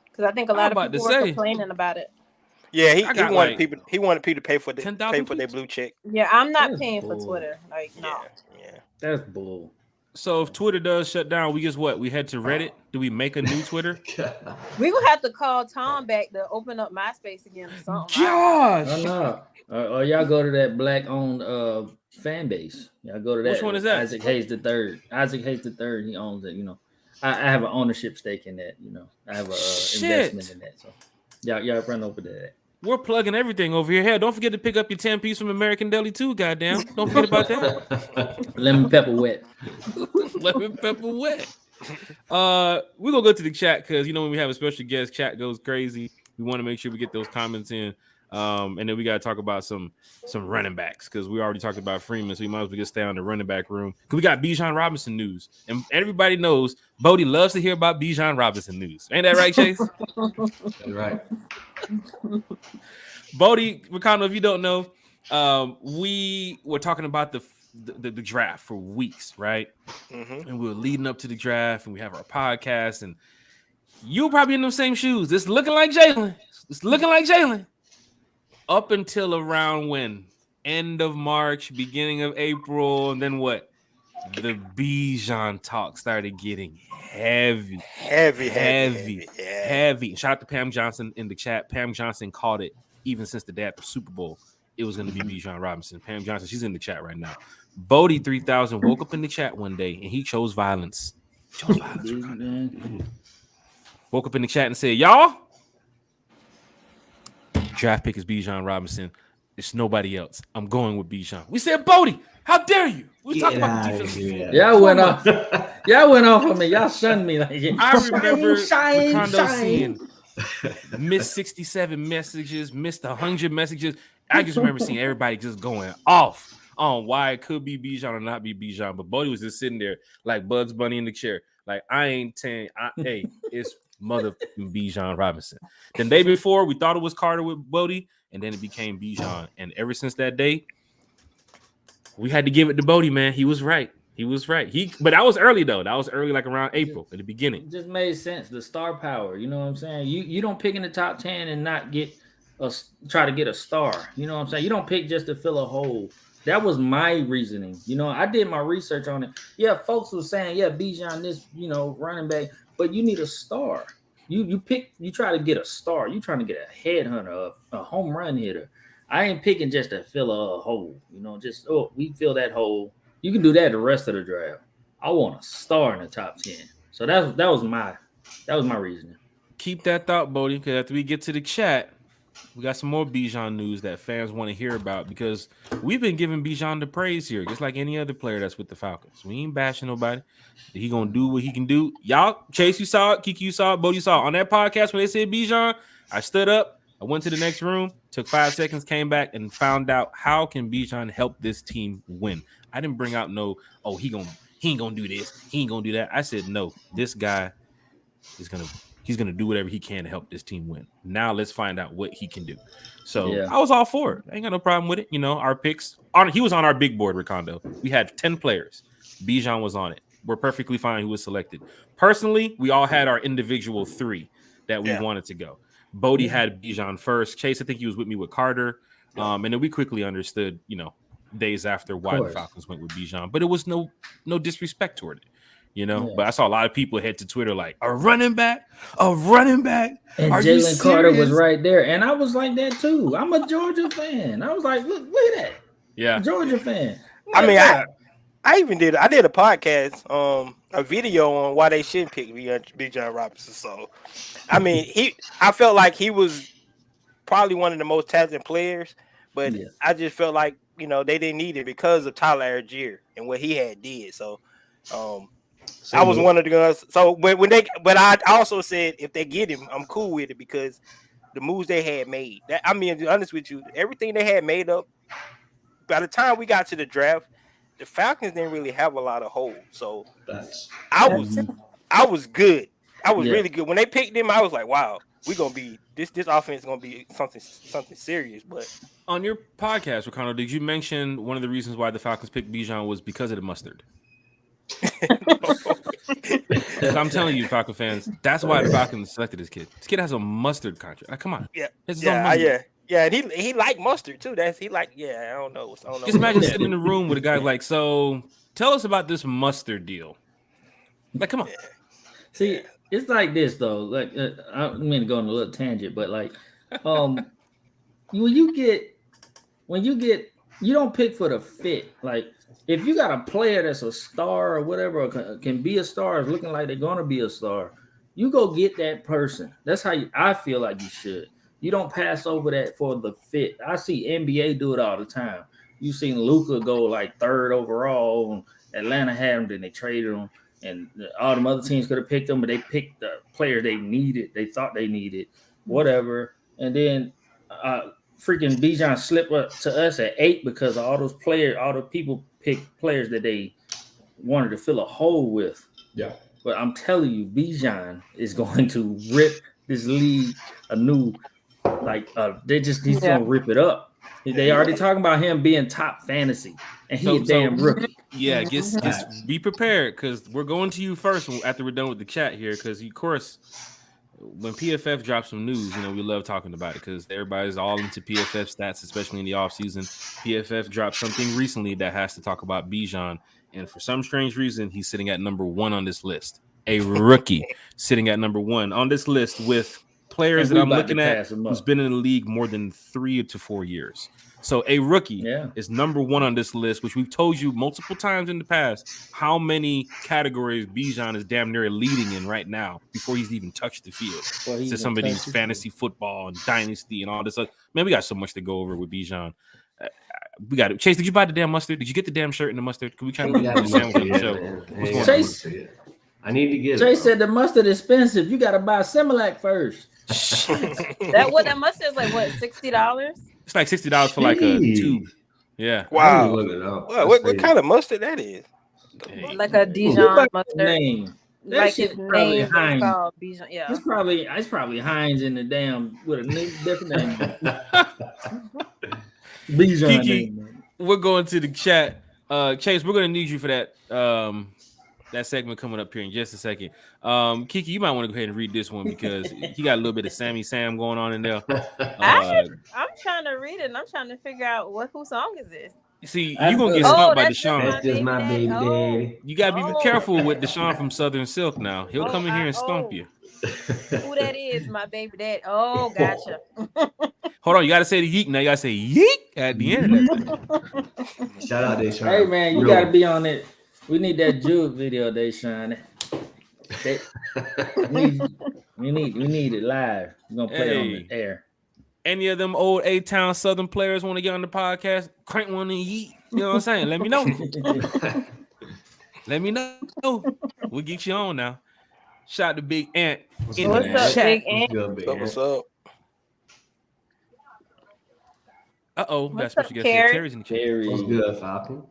because I think a lot of people were complaining about it. Yeah, he wanted people. He wanted people to pay for their blue check. Yeah, I'm not paying for Twitter. Like, no. Yeah, that's bull. So if Twitter does shut down, we just we head to Reddit? Do we make a new Twitter? We gonna have to call Tom back to open up MySpace again or something. Gosh! Oh, no. Or y'all go to that black-owned fan base. Y'all go to that. Which one is that? Isaac Hayes the Third. Isaac Hayes the Third. He owns it. You know, I have an ownership stake in that. You know, I have a investment in that. So y'all run over that. We're plugging everything over here. Hell, don't forget to pick up your 10-piece from American Deli too, goddamn. Don't forget about that. Lemon pepper wet. Lemon pepper wet. We're gonna go to the chat because you know when we have a special guest, chat goes crazy. We want to make sure we get those comments in. And then we gotta talk about some running backs because we already talked about Freeman, so we might as well just stay on the running back room. Because we got Bijan Robinson news. And everybody knows Bodie loves to hear about Bijan Robinson news. Ain't that right, Chase? That's right. Bodie, Recando, if you don't know, we were talking about the draft for weeks, right? Mm-hmm. And we were leading up to the draft, and we have our podcast, and you were probably in those same shoes. It's looking like Jalen. Up until around when? End of March, beginning of April, and then what? The Bijan talk started getting heavy. Shout out to Pam Johnson in the chat. Pam Johnson called it even since the day after Super Bowl. It was going to be Bijan Robinson. Pam Johnson, she's in the chat right now. Bodie 3000 woke up in the chat one day and he chose violence. Woke up in the chat and said, "Y'all, draft pick is Bijan Robinson. It's nobody else. I'm going with Bijan." We said, "Bodie, how dare you?" We talked about the defense. Y'all went off. Y'all went off on me. Y'all shunned me. Like, I remember Recando seeing missed 67 messages, missed 100 messages. I just remember seeing everybody just going off on why it could be Bijan or not be Bijan. But Bodie was just sitting there like Bugs Bunny in the chair. Like, I ain't saying, hey, it's motherfucking Bijan Robinson. The day before, we thought it was Carter with Bodie, and then it became Bijan. And ever since that day, we had to give it to Bodie, man. He was right. But that was early though. That was early, like around April at the beginning. It just made sense. The star power. You know what I'm saying? You don't pick in the top 10 and not try to get a star. You know what I'm saying? You don't pick just to fill a hole. That was my reasoning. You know, I did my research on it. Yeah, folks were saying, yeah, Bijan this, running back, but you need a star. You try to get a star. You trying to get a headhunter, a home run hitter. I ain't picking just to fill a hole. We fill that hole. You can do that the rest of the draft. I want a star in the top 10. So that was my reasoning. Keep that thought, Bodie, because after we get to the chat, we got some more Bijan news that fans want to hear about because we've been giving Bijan the praise here, just like any other player that's with the Falcons. We ain't bashing nobody. He gonna do what he can do. Y'all, Chase, you saw it, Kiki, you saw it, Bodie, you saw it. On that podcast when they said Bijan, I stood up, I went to the next room, took 5 seconds, came back, and found out how can Bijan help this team win. I didn't bring out he ain't gonna do this, he ain't gonna do that. I said no, this guy is he's gonna do whatever he can to help this team win. Now let's find out what he can do. So yeah. I was all for it. I ain't got no problem with it. Our picks he was on our big board, Recando. We had 10 players. Bijan was on it. We're perfectly fine who was selected. Personally, we all had our individual 3 that we wanted to go. Bodie had Bijan first. Chase, I think he was with me with Carter. And then we quickly understood, days after why the Falcons went with Bijan. But it was no disrespect toward it. But I saw a lot of people head to Twitter like a running back. And Jalen Carter was right there. And I was like that too. I'm a Georgia fan. I was like, look at that. Yeah. Georgia fan. I mean, I did a podcast, a video on why they shouldn't pick Bijan Robinson. So, I mean, I felt like he was probably one of the most talented players, but I just felt like, you know, they didn't need it because of Tyler Algier and what he had did. So I was one of the guys. So but I also said if they get him, I'm cool with it because the moves they had made. That I mean, to be honest with you, everything they had made up. By the time we got to the draft, the Falcons didn't really have a lot of holes. So I was good. I was really good when they picked him. I was like, wow, we're gonna be this offense is gonna be something serious. But on your podcast, Recando, did you mention one of the reasons why the Falcons picked Bijan was because of the mustard? I'm telling you, Falcon fans, that's why the Falcons selected this kid. This kid has a mustard contract. Come on, yeah. And he liked mustard too. I don't know. Just imagine sitting in the room with a guy like, so tell us about this mustard deal. Like, come on. See, it's like this though. Like, I don't mean to go on a little tangent, but like, when you get, you don't pick for the fit. Like, if you got a player that's a star or whatever, or can be a star, is looking like they're gonna be a star, you go get that person. That's how I feel like you should. You don't pass over that for the fit. I see NBA do it all the time. You've seen Luka go like 3rd overall. And Atlanta had him, then they traded him. And all them other teams could have picked him, but they picked the player they needed. They thought they needed, whatever. And then freaking Bijan slipped up to us at 8 because all those players, all the people picked players that they wanted to fill a hole with. Yeah. But I'm telling you, Bijan is going to rip this league a new. He's gonna rip it up. They already talking about him being top fantasy, and he's a damn rookie. Yeah, just be prepared because we're going to you first after we're done with the chat here. Because of course, when PFF drops some news, you know we love talking about it because everybody's all into PFF stats, especially in the offseason. PFF dropped something recently that has to talk about Bijan, and for some strange reason, he's sitting at number 1 on this list. A rookie sitting at number 1 on this list with players that I'm looking at who's been in the league more than 3 to 4 years. So a rookie is number 1 on this list, which we've told you multiple times in the past how many categories Bijan is damn near leading in right now before he's even touched the field. To some of these fantasy football and dynasty and all this. Man, we got so much to go over with Bijan. We got it. Chase, did you buy the damn mustard? Did you get the damn shirt and the mustard? Can we try to get the sandwich on the show? Chase, I need to get it. Chase said the mustard is expensive. You got to buy Similac first. That mustard is like what, $60? It's like $60 for like a tube. Yeah. Wow. What kind of mustard that is? Like a Dijon mustard. Name. Like his name is called Bijan. Yeah. It's probably Heinz in the damn with a different name. Bijan. Kiki, we're going to the chat. Chase, we're gonna need you for that. That segment coming up here in just a second. Kiki, you might want to go ahead and read this one because he got a little bit of Sammy Sam going on in there. I'm trying to read it and I'm trying to figure out whose song is this. See, you're going to get stumped by Deshaun. That's just my baby daddy. You got to be careful with Deshaun from Southern Silk now. He'll come in here and stump you. Who that is, my baby daddy. Oh, gotcha. Hold on, you got to say the yeek now. You got to say yeek at the end of that. Shout out Deshaun. Hey, man, you got to be on it. We need that Juke video, Deshaun. We need it live. We're gonna play it on the air. Any of them old A-Town Southern players want to get on the podcast? Crank one and yeet. You know what I'm saying? Let me know. Let me know. We'll get you on now. Shout out to Big Ant. What's up, Big Ant? What's up? Uh-oh. That's what you guys said. Carrie's in the chat. What's good, Falcon?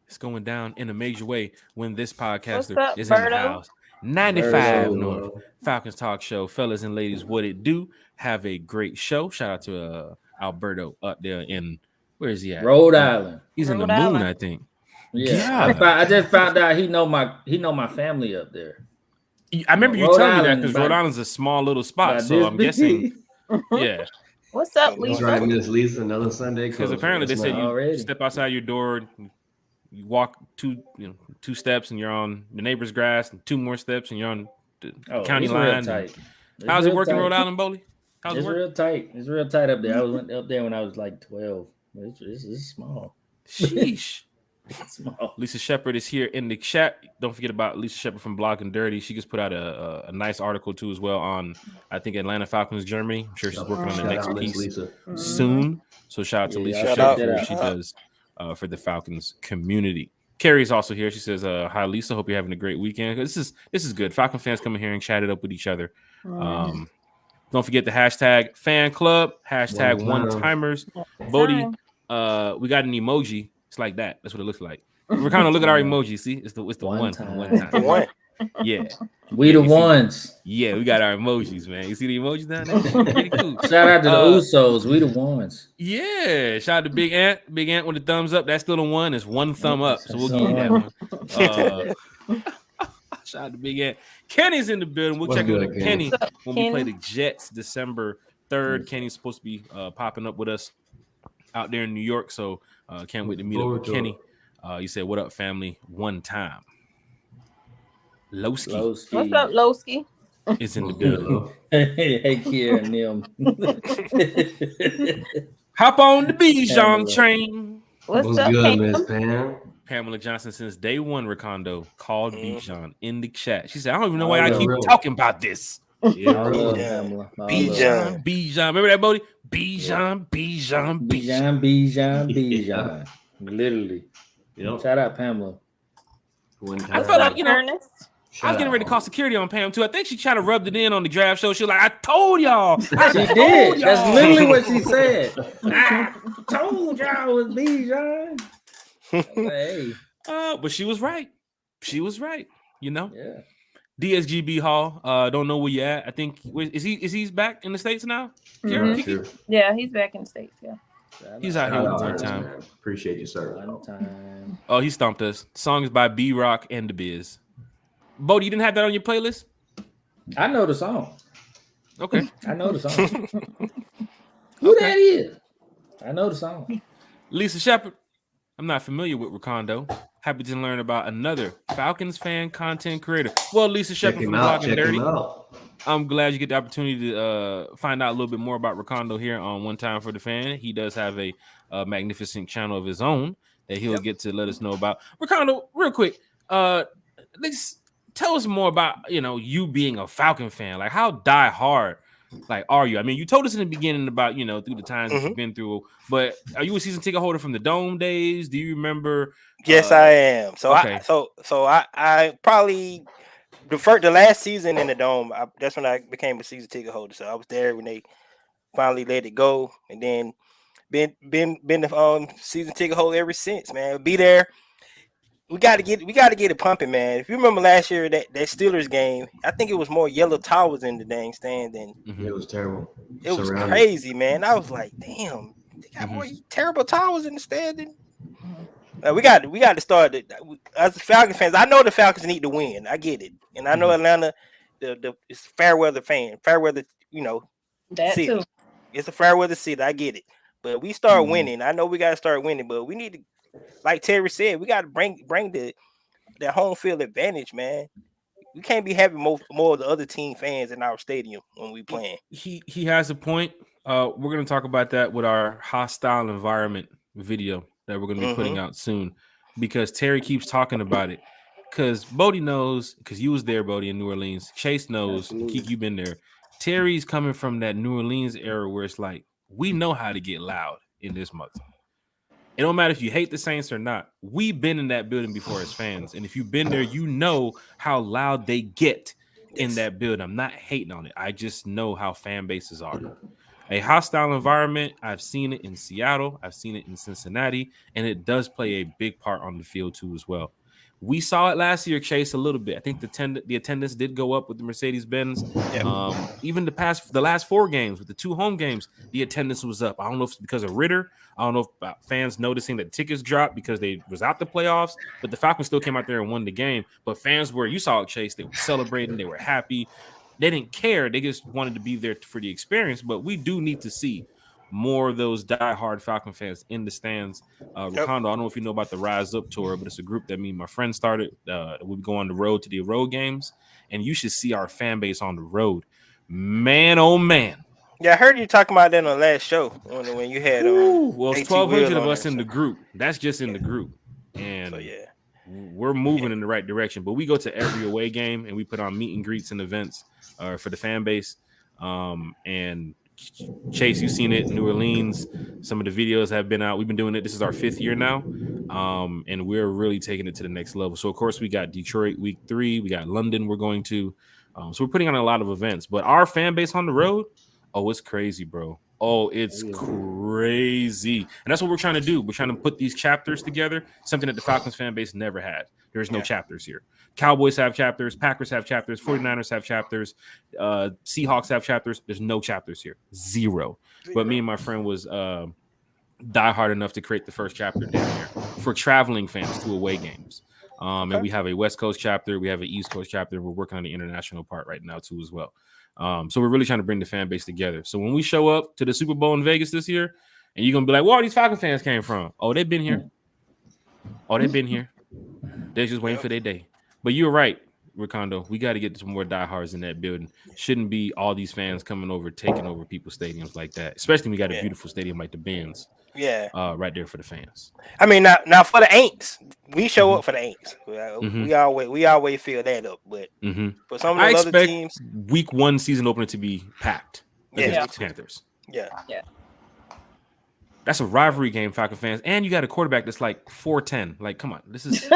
It's going down in a major way when this podcaster up, is Berto? in the house. 95 North Falcons Talk Show. Fellas and ladies, what it do? Have a great show. Shout out to Alberto up there in, where is he at? Rhode Island. He's in the Rhode moon, Island. I think. Yeah. I just found out he know my family up there. I remember you Rhode telling me that Island, because Rhode Island's a small little spot, so I'm guessing. Yeah. What's up, That's Lisa? right, Miss Lisa. Another Sunday. Because apparently they said you already. step outside your door, you walk two steps and you're on the neighbor's grass, and 2 more steps and you're on the county line. How's it working, Rhode Island, Bowley? It's real tight. It's real tight up there. I went up there when I was like 12. It's small. Sheesh. Small. Lisa Shepard is here in the chat. Don't forget about Lisa Shepard from Blog and Dirty. She just put out a nice article too as well on, I think, Atlanta Falcons, Germany. I'm sure she's working on the next piece soon. So shout out to Lisa Shepard for what she does for the Falcons community. Carrie's also here. She says, "Hi Lisa, hope you're having a great weekend." This is good. Falcon fans come in here and chat it up with each other. Don't forget the hashtag fan club, hashtag one timers. Bodie, we got an emoji. It's like that. That's what it looks like. We're kind of look at our emoji. See, it's the one time. One. Yeah, we the ones. Yeah, we got our emojis, man. You see the emojis down there? Pretty cool. Shout out to the Usos. We the ones. Yeah, shout out to Big Ant. Big Ant with the thumbs up. That's still a one. It's one thumb up. So we'll give you that one. Shout out to Big Ant. Kenny's in the building. We'll check in with Kenny when we play the Jets December 3rd. Kenny's supposed to be popping up with us out there in New York. So can't wait to meet up with Kenny. You said, "What up, family?" One time. Lowski. What's up, Lowski? It's in the building. Hey, Kier and them. Hop on the Bijan train. What's up, good, Miss Pam? Pamela Johnson since day one, Recando called Bijan in the chat. She said, "I don't even know why I keep talking about this." Yeah, Bijan. Remember that, Bodie? Bijan. Literally. Yep. Shout out Pamela. I felt like, I was getting ready to call security on Pam too. I think she tried to rub it in on the draft show. She was like, "I told y'all." She did. That's literally what she said. I told y'all it was Bijan. Hey. But she was right. She was right. Yeah. DSGB Hall. Don't know where you at. I think he's back in the States now? Sure. Yeah, he's back in the States. Yeah. He's out here one time. Man. Appreciate you, sir. One time. Oh, he stomped us. The song is by B Rock and The Biz. Bodie, you didn't have that on your playlist? I know the song. Okay. I know the song. Who that is? I know the song. Lisa Shepard. I'm not familiar with Recando. Happy to learn about another Falcons fan content creator. Well, Lisa Shepard from Blog and Dirty. I'm glad you get the opportunity to find out a little bit more about Recando here on One Time for the Fan. He does have a magnificent channel of his own that he'll get to let us know about. Recando, real quick, let's tell us more about you being a Falcon fan. Like, how die hard are you? I mean, you told us in the beginning about through the times that you've been through, but are you a season ticket holder from the Dome days? Do you remember? Yes, I am. So okay. I probably the last season in the Dome. That's when I became a season ticket holder. So I was there when they finally let it go, and then been the season ticket holder ever since. Man, be there. We got to get it pumping, man. If you remember last year that Steelers game, I think it was more yellow towers in the dang stand than it was terrible. It was crazy, man. I was like, damn, they got more terrible towers in the stand. We got to start it. As Falcons fans, I know the Falcons need to win. I get it, and I know Atlanta, it's fair weather fan, fair weather, that city. Too. It's a fair weather city. I get it, but we start winning. I know we got to start winning, but we need to. Like Terry said, we got to bring the home field advantage, man. We can't be having more of the other team fans in our stadium when we playing. He has a point. We're going to talk about that with our hostile environment video that we're going to be putting out soon, because Terry keeps talking about it. Because Bodie knows, because you was there, Bodie, in New Orleans. Chase knows, Keith, you've been there. Terry's coming from that New Orleans era where it's like, we know how to get loud in this mother. It don't matter if you hate the Saints or not. We've been in that building before as fans. And if you've been there, you know how loud they get in that building. I'm not hating on it. I just know how fan bases are. A hostile environment, I've seen it in Seattle. I've seen it in Cincinnati. And it does play a big part on the field too as well. We saw it last year, Chase, a little bit. I think the attendance did go up with the Mercedes-Benz. Even the last 4 games, with the 2 home games, the attendance was up. I don't know if it's because of Ritter. I don't know if fans noticing that tickets dropped because they was out the playoffs, but the Falcons still came out there and won the game. But fans you saw it, Chase, they were celebrating. They were happy. They didn't care. They just wanted to be there for the experience. But we do need to see more of those diehard Falcon fans in the stands. Recando, I don't know if you know about the Rise Up tour, but it's a group that me and my friend started. We go on the road to the road games, and you should see our fan base on the road. Man, oh man. Yeah, I heard you talking about that on the last show when you had well, it's 1,200 of us in the group. That's just in the group. And we're moving in the right direction. But we go to every away game and we put on meet and greets and events for the fan base. And Chase, you've seen it in New Orleans. Some of the videos have been out. We've been doing it. This is our 5th year now. And we're really taking it to the next level. So, of course, we got Detroit week 3. We got London we're going to. So we're putting on a lot of events. But our fan base on the road, oh, it's crazy, bro. Oh, it's crazy. And that's what we're trying to do. We're trying to put these chapters together, something that the Falcons fan base never had. There's no chapters here. Cowboys have chapters. Packers have chapters. 49ers have chapters. Seahawks have chapters. There's no chapters here. Zero. But me and my friend was diehard enough to create the first chapter down here for traveling fans to away games. And we have a West Coast chapter. We have an East Coast chapter. We're working on the international part right now, too, as well. So we're really trying to bring the fan base together. So when we show up to the Super Bowl in Vegas this year, and you're going to be like, where all these Falcon fans came from? Oh, they've been here. Oh, they've been here. They're just waiting for their day. But you're right, Recando. We got to get some more diehards in that building. Shouldn't be all these fans coming over, taking over people's stadiums like that. Especially when we got a beautiful stadium like the Benz. Yeah. Right there for the fans. I mean, now for the Aints, we show up for the Aints. We always fill that up. But for some of those other teams, week 1 season opener to be packed against the Panthers. Yeah. That's a rivalry game, Falcon fans. And you got a quarterback that's like 4'10". Like, come on. This is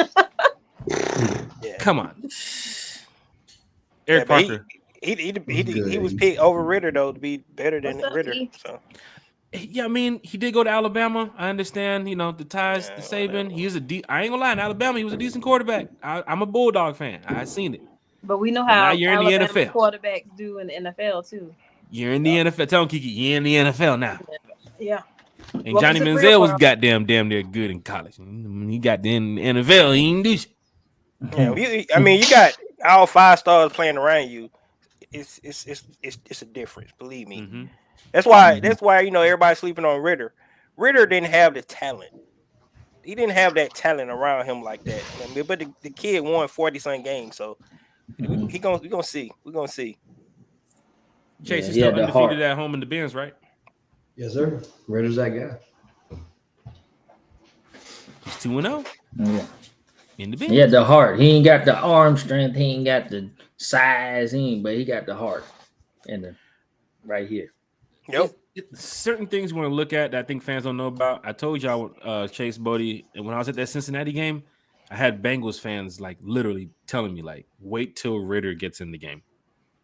come on. Eric Parker. He was picked over Ritter, though, to be better than Ritter. So. Yeah, I mean, he did go to Alabama. I understand, the ties, the Saban. He is I ain't gonna lie, in Alabama, he was a decent quarterback. I'm a Bulldog fan. I seen it. But we know how you're in the NFL. Quarterbacks do in the NFL too. You're in the NFL. Tell him, Kiki, you're in the NFL now. Yeah. And Johnny Manziel was damn near good in college. He got in the NFL. He didn't do shit. Yeah, I mean, you got all 5 stars playing around you. It's a difference, believe me. Mm-hmm. That's why everybody's sleeping on Ritter. Ritter didn't have the talent. He didn't have that talent around him like that. I mean, but the kid won 40-some games, so we're gonna see. We're gonna see. Chase is still undefeated at home in the Benz, right? Yes, sir. Ritter's that guy. He's 2-0. Yeah. In the Benz. He had the heart. He ain't got the arm strength. He ain't got the size. But he got the heart. And right here. Yep. Certain things you want to look at that I think fans don't know about. I told y'all, Chase, Bodie, and when I was at that Cincinnati game, I had Bengals fans like literally telling me like, wait till Ritter gets in the game.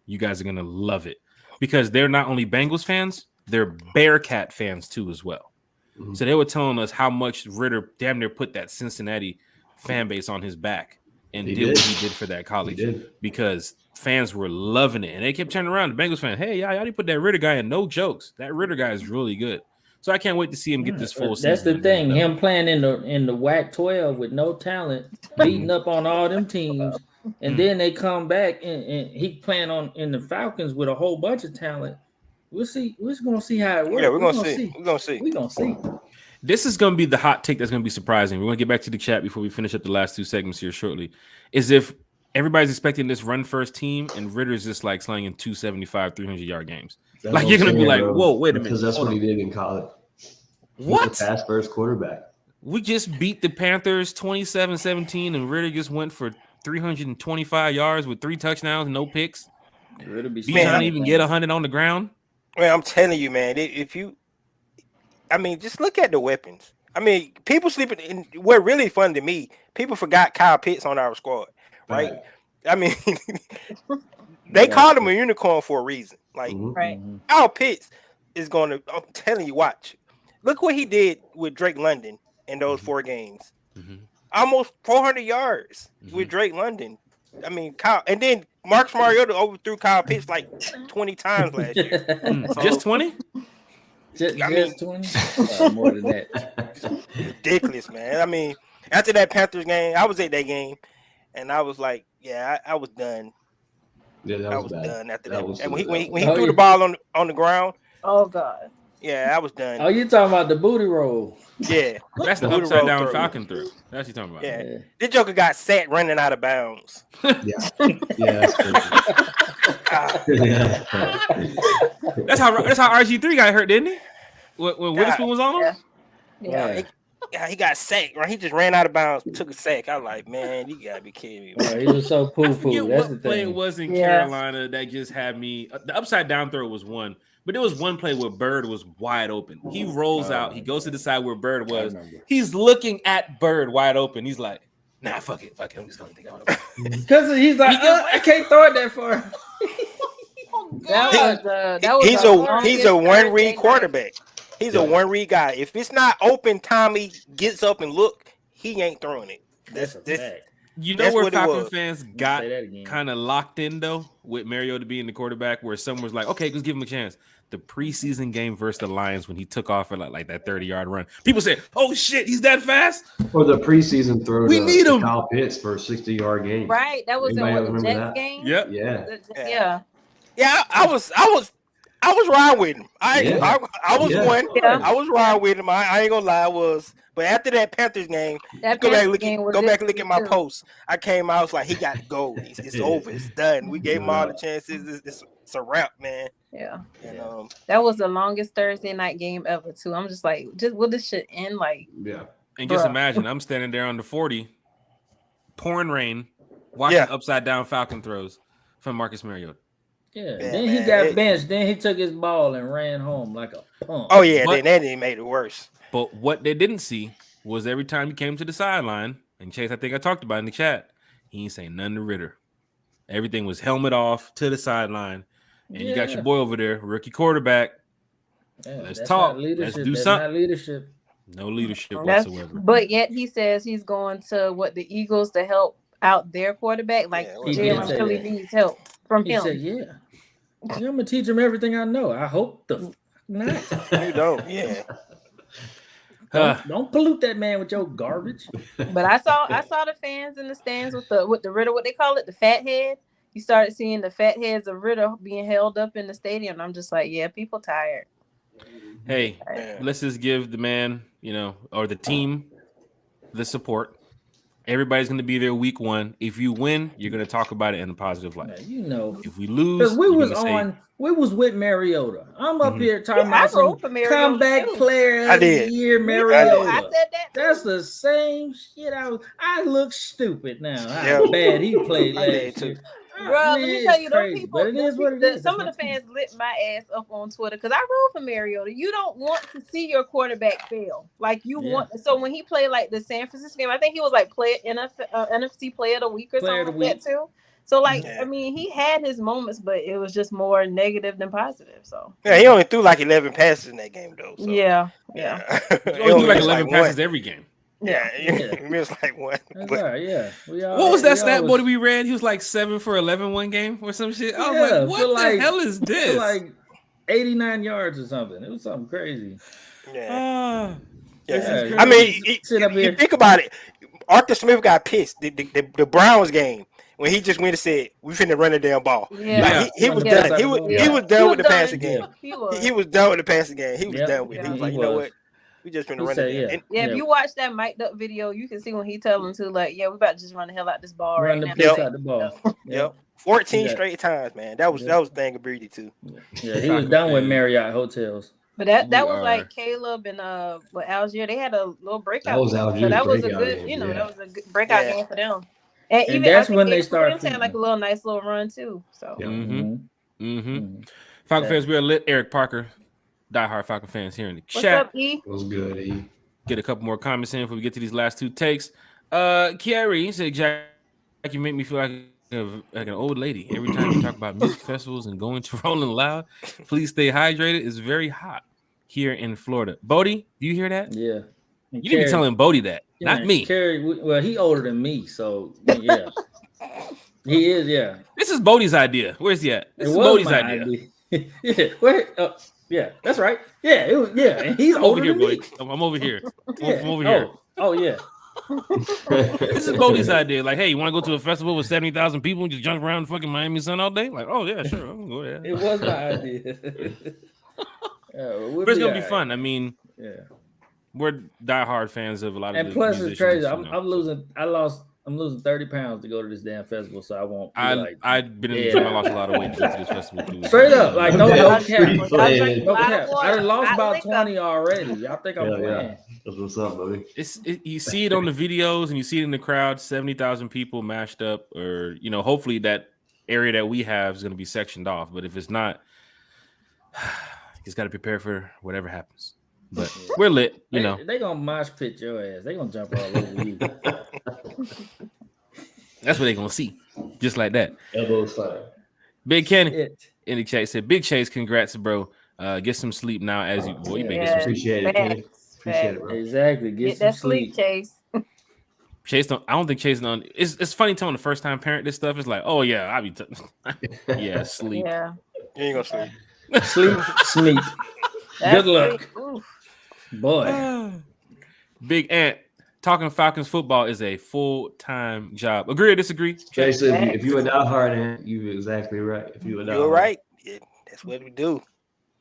You guys are going to love it. Because they're not only Bengals fans, they're Bearcat fans too as well. Mm-hmm. So they were telling us how much Ritter damn near put that Cincinnati fan base on his back and did what he did for that college because fans were loving it. And they kept turning around. The Bengals fans, hey, y'all didn't put that Ritter guy in. No jokes. That Ritter guy is really good. So I can't wait to see him get this full season. That's the thing. Him playing in the WAC 12 with no talent, beating up on all them teams. And then they come back and he playing in the Falcons with a whole bunch of talent. We'll see. We're going to see how it works. Yeah, we're going to see. This is going to be the hot take that's going to be surprising. We're going to get back to the chat before we finish up the last 2 segments here shortly. Is if everybody's expecting this run-first team and Ritter's just like slinging 275, 300-yard games. That's like you're going to be like, whoa, wait a minute. Because that's what he did in college. What? He's a pass-first quarterback. We just beat the Panthers 27-17 and Ritter just went for 325 yards with 3 touchdowns, no picks. Ritter be can't even get 100 on the ground. Man, I'm telling you, man, just look at the weapons. I mean, people sleeping in what really fun to me. People forgot Kyle Pitts on our squad, right? I mean, they called him a unicorn for a reason. Like, Kyle Pitts is going to, I'm telling you, watch. Look what he did with Drake London in those 4 games. Almost 400 yards with Drake London. I mean, Kyle, and then Marcus Mariota overthrew Kyle Pitts like 20 times last year. Just 20? Just 20? More than that. Ridiculous, man. I mean, after that Panthers game, I was at that game, and I was like, yeah, I was done. Yeah, I was done after that. And when he threw the ball on the ground. Oh, God. Yeah, I was done. Oh, you talking about the booty roll? Yeah. That's the upside down Falcon throw. That's what you talking about. Yeah. This Joker got set running out of bounds. Yeah, that's That's how RG3 got hurt, didn't he? When Witherspoon was on him? Yeah. Yeah, he got sacked, right? He just ran out of bounds, took a sack. I was like, man, you gotta be kidding me. He was so I forget poo-poo. That's the what play thing. it was in Carolina that just had me. The upside down throw was one, but there was one play where Bird was wide open. He rolls out, he goes to the side where Bird was. He's looking at Bird wide open. He's like, nah, fuck it. I'm just gonna think about it. Because he's like, I can't throw it that far. He's a one read quarterback. He's a one read guy. If it's not open, Tommy gets up and look. He ain't throwing it. That's you know where Falcon fans got kind of locked in though with Mariota being the quarterback, where someone was like, okay, let's give him a chance. The preseason game versus the Lions when he took off for like that 30-yard run, people said, "Oh shit, he's that fast." Or the preseason throw we need him. Kyle Pitts for a 60-yard game. Right, that was in the Jets game. Yep. Yeah. I was riding with him. I was one. Yeah. I was riding with him. I ain't gonna lie. But after that Panthers game, go back and look at my post. I came out, I was like, he got to go. It's over. It's done. We gave him all the chances. It's a wrap, man. Yeah. And, that was the longest Thursday night game ever, too. I'm just like, will this shit end? Like, yeah. And just imagine, I'm standing there on the 40, pouring rain, watching upside down Falcon throws from Marcus Mariota. Yeah. Then he got benched. Then he took his ball and ran home like a punk. Oh yeah, then that made it worse. But what they didn't see was every time he came to the sideline, and Chase, I think I talked about in the chat, he ain't saying nothing to Ritter. Everything was helmet off to the sideline, and you got your boy over there, rookie quarterback. Yeah, let's talk. Let's do something. Not leadership. No leadership whatsoever. But yet he says he's going to the Eagles to help out their quarterback. Like Jalen really needs help from him. He said, yeah, I'm gonna teach him everything I know. I hope not. You don't. Yeah. Don't pollute that man with your garbage. But I saw the fans in the stands with the Ritter, what they call it, the fat head. You started seeing the fat heads of Ritter being held up in the stadium. I'm just like, yeah, people tired. Hey, let's just give the man, or the team, the support. Everybody's going to be there week one. If you win, you're going to talk about it in a positive light. If we lose, because we was with Mariota. I'm up here talking about some comeback player of the year, Mariota. I said that. That's the same shit. I look stupid now. How bad he played last year. Bro, let me tell you, those people, but it is what it is. Some of the fans lit my ass up on Twitter because I root for Mariota. You don't want to see your quarterback fail. Like you want. So when he played like the San Francisco game, I think he was like NFC Player of the Week or something like that too. So like, I mean, he had his moments, but it was just more negative than positive. So he only threw like 11 passes in that game though. So. Yeah. He only threw like 11 passes every game. Yeah, it was like one. What was that stat boy we read? He was like 7 for 11 one game or some shit. I was like, what the hell is this? Like 89 yards or something. It was something crazy. Yeah. I mean, you think about it. Arthur Smith got pissed. The Browns game when he just went and said, "We finna run the damn ball." Yeah, he was done. He was done with the passing game. He was done with the passing game. He was done with it. He was like, you know what? We just gonna run it. If you watch that mic'd up video, you can see when he tell them to like, we about to just run the hell out this ball run right the now. Piss out the ball. Yep. 14 straight times, man. That was the thing of Brady too. Yeah, he was done with Marriott hotels. But that was like Caleb and Algier. They had a little breakout. That was Algier's so that was a good, game, that was a good breakout game for them. And even that's when they started had like a nice little run too. So Falcon fans, we are lit. Eric Parker, diehard Falcon fans here in the chat. What's up, E? What's good, E? Get a couple more comments in before we get to these last two takes. Kiari said, Jack, you make me feel like an old lady. Every time you talk about music festivals and going to Rolling Loud, please stay hydrated. It's very hot here in Florida. Bodie, do you hear that? Yeah. You need to be telling Bodie that, not me. Well, he older than me, so yeah. He is, yeah. This is Bodie's idea. Where's he at? This is Bodie's idea. Yeah, that's right. Yeah, and he's older here, than boy. me. I'm over here. I'm over here. Oh yeah. This is Bodie's idea. Like, hey, you want to go to a festival with 70,000 people and just jump around fucking Miami Sun all day? Like, oh yeah, sure. I'll go ahead. It was my idea. But it's gonna be fun. I mean, we're diehard fans of a lot of. And plus, it's crazy. I'm losing. I lost I'm losing 30 pounds to go to this damn festival, so I won't. I've been in the gym. I lost a lot of weight to go to this festival too. Straight up, like no cap. Street playing. No cap. I done lost about 20 already. Y'all think I'm playing? Yeah. That's what's up, buddy. You see it on the videos and you see it in the crowd. 70,000 people mashed up, or hopefully that area that we have is going to be sectioned off. But if it's not, he's got to prepare for whatever happens. But we're lit, They gonna mosh pit your ass. They gonna jump all over you. That's what they gonna see, just like that. Elbows fire. Big Kenny in the chat said, "Big Chase, congrats, bro. Get some sleep now, as you boy. You better get some sleep. Appreciate it, Kenny. Appreciate it, bro. Exactly. Get some that sleep, Chase. Chase don't. I don't think Chase don't. It's funny telling the first time parent this stuff. It's like, oh yeah, I'll be. Yeah, sleep. Yeah, You ain't gonna sleep. Sleep. Good luck, boy. Big Ant, talking Falcons football is a full-time job. Agree or disagree? Chase, if you a diehard, Ant, you exactly right. If you a diehard, You're right. Yeah, that's what we do.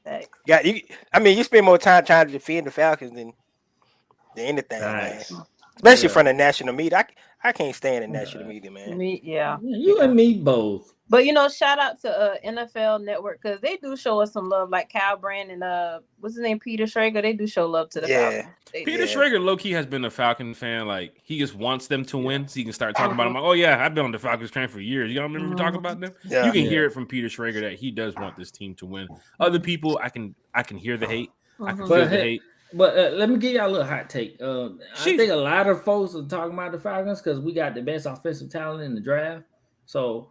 thanks. Yeah, you spend more time trying to defend the Falcons than anything, Nice. man. Especially from the national media. I can't stand the national media, man. Yeah. You and me both. But shout out to NFL Network, because they do show us some love, like Kyle Brand and what's his name, Peter Schrager. They do show love to the Falcons. Peter Schrager low-key has been a Falcon fan. Like, he just wants them to win so he can start talking about them. Like, oh yeah, I've been on the Falcons train for years. You don't remember talking about them? Yeah. You can hear it from Peter Schrager that he does want this team to win. Other people, I can hear the hate. I can feel the hate. But let me give y'all a little hot take. I think a lot of folks are talking about the Falcons because we got the best offensive talent in the draft. So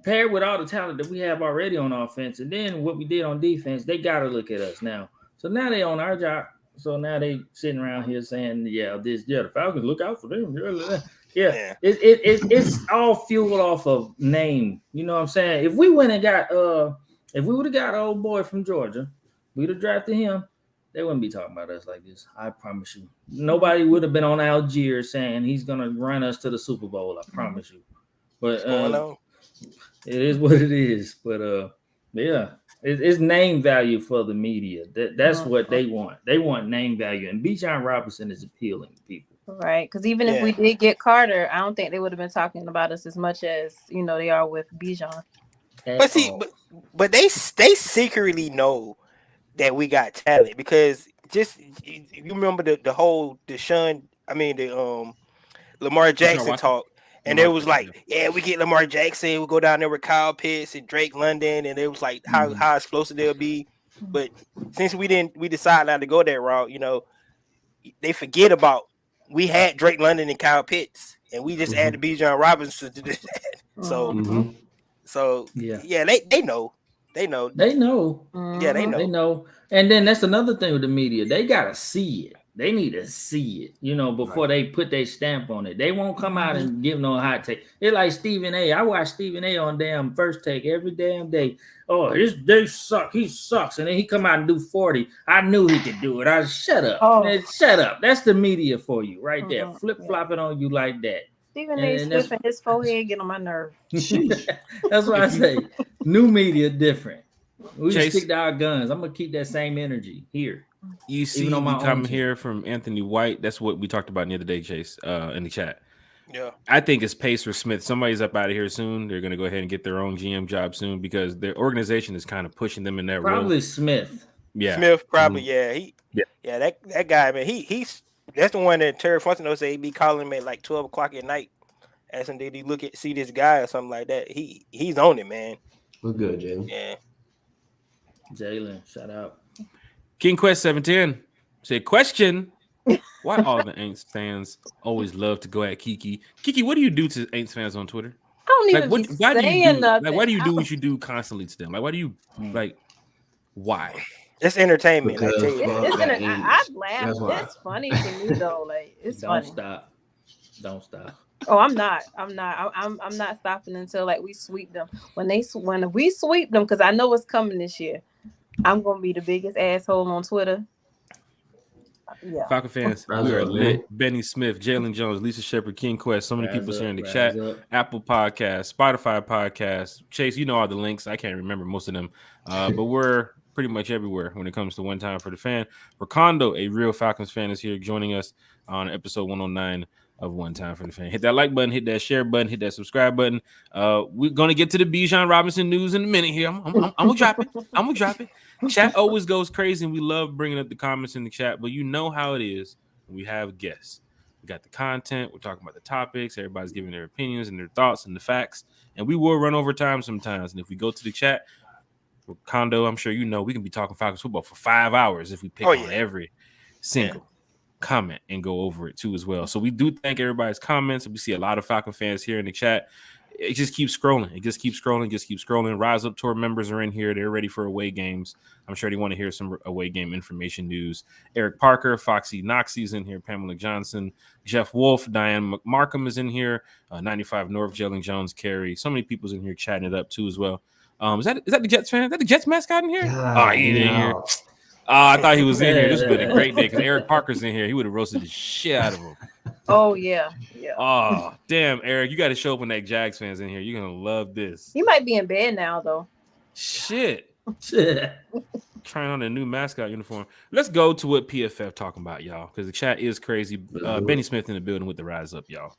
paired with all the talent that we have already on offense, and then what we did on defense, they got to look at us now. So now they on our job. So now they sitting around here saying, the Falcons, look out for them. Yeah. It's all fueled off of name. You know what I'm saying? If we went and got if we would have got an old boy from Georgia, we'd have drafted him. They wouldn't be talking about us like this. I promise you. Nobody would have been on Algier saying he's gonna run us to the Super Bowl. I promise you. But it is what it is. But it's name value for the media. That's what they want. They want name value, and Bijan Robinson is appealing to people. Right, because even if we did get Carter, I don't think they would have been talking about us as much as they are with Bijan. But see, but they secretly know that we got talent, because just you remember the whole Lamar Jackson talk, and it was like, we get Lamar Jackson, we go down there with Kyle Pitts and Drake London, and it was like how explosive they'll be. But since we decided not to go that route, they forget about we had Drake London and Kyle Pitts, and we just added Bijan Robinson to that. So they know. They know. Yeah, they know. They know. And then that's another thing with the media. They gotta see it. They need to see it, before they put their stamp on it. They won't come out and give no hot take. It's like Stephen A. I watch Stephen A. on damn First Take every damn day. Oh, they suck. He sucks. And then he come out and do 40. I knew he could do it. Shut up. Man, shut up. That's the media for you right there. Flip-flopping on you like that. Stephen A. sniffing his forehead, get on my nerve. That's what I say. New media different. We stick to our guns. I'm gonna keep that same energy here. You see me come here from Anthony White. That's what we talked about the other day, Chase, in the chat. Yeah, I think it's Pace or Smith. Somebody's up out of here soon. They're gonna go ahead and get their own GM job soon because their organization is kind of pushing them in that role. Probably Smith. Yeah, Smith probably. That guy, man. He's that's the one that Terry Fontenot say he be calling him at like 12 o'clock at night, asking did he see this guy or something like that. He's on it, man. We're good, Jalen. Yeah. Jalen, shout out. King Quest 710 said, question, why all the Aints fans always love to go at Kiki? Kiki, what do you do to Aints fans on Twitter? I don't even be saying nothing. Why do you do what you do constantly to them? Like, why do you, why? It's entertainment. I laugh. It's funny to me, though. Like, it's funny. Don't stop. Oh, I'm not stopping until we sweep them. When we sweep them, because I know what's coming this year, I'm gonna be the biggest asshole on Twitter. Yeah. Falcon fans, we are lit. Benny Smith, Jalen Jones, Lisa Shepard, King Quest. So many people here in the chat. Apple Podcast, Spotify Podcast. Chase, you know all the links. I can't remember most of them, but we're pretty much everywhere when it comes to One Time for the Fan. Recando, a real Falcons fan, is here joining us on episode 109 of One Time for the Fan. Hit that like button, hit that share button, hit that subscribe button. We're gonna get to the Bijan Robinson news in a minute here. I'm gonna drop it. I'm gonna drop it. Chat always goes crazy, and we love bringing up the comments in the chat. But you know how it is when we have guests. We got the content. We're talking about the topics. Everybody's giving their opinions and their thoughts and the facts. And we will run over time sometimes. And if we go to the chat, Recando, I'm sure you know we can be talking Falcons football for 5 hours if we pick on every single comment and go over it too as well. So we do thank everybody's comments. We see a lot of Falcon fans here in the chat. It just keeps scrolling. It just keeps scrolling. Rise Up Tour members are in here. They're ready for away games. I'm sure they want to hear some away game information news. Eric Parker, Foxy Noxie's in here. Pamela Johnson, Jeff Wolf, Diane Markham is in here. 95 North, Jalen Jones, Carey. So many people's in here chatting it up too as well. Is that the Jets fan? Is that the Jets mascot in here? God, He ain't in here. I thought he was in here. This would have been a great day because Eric Parker's in here. He would have roasted the shit out of him. Oh yeah. Oh damn, Eric, you got to show up when that Jags fans in here. You're gonna love this. He might be in bed now though. Shit. Trying on a new mascot uniform. Let's go to what PFF talking about, y'all, because the chat is crazy. Benny Smith in the building with the Rise Up, y'all.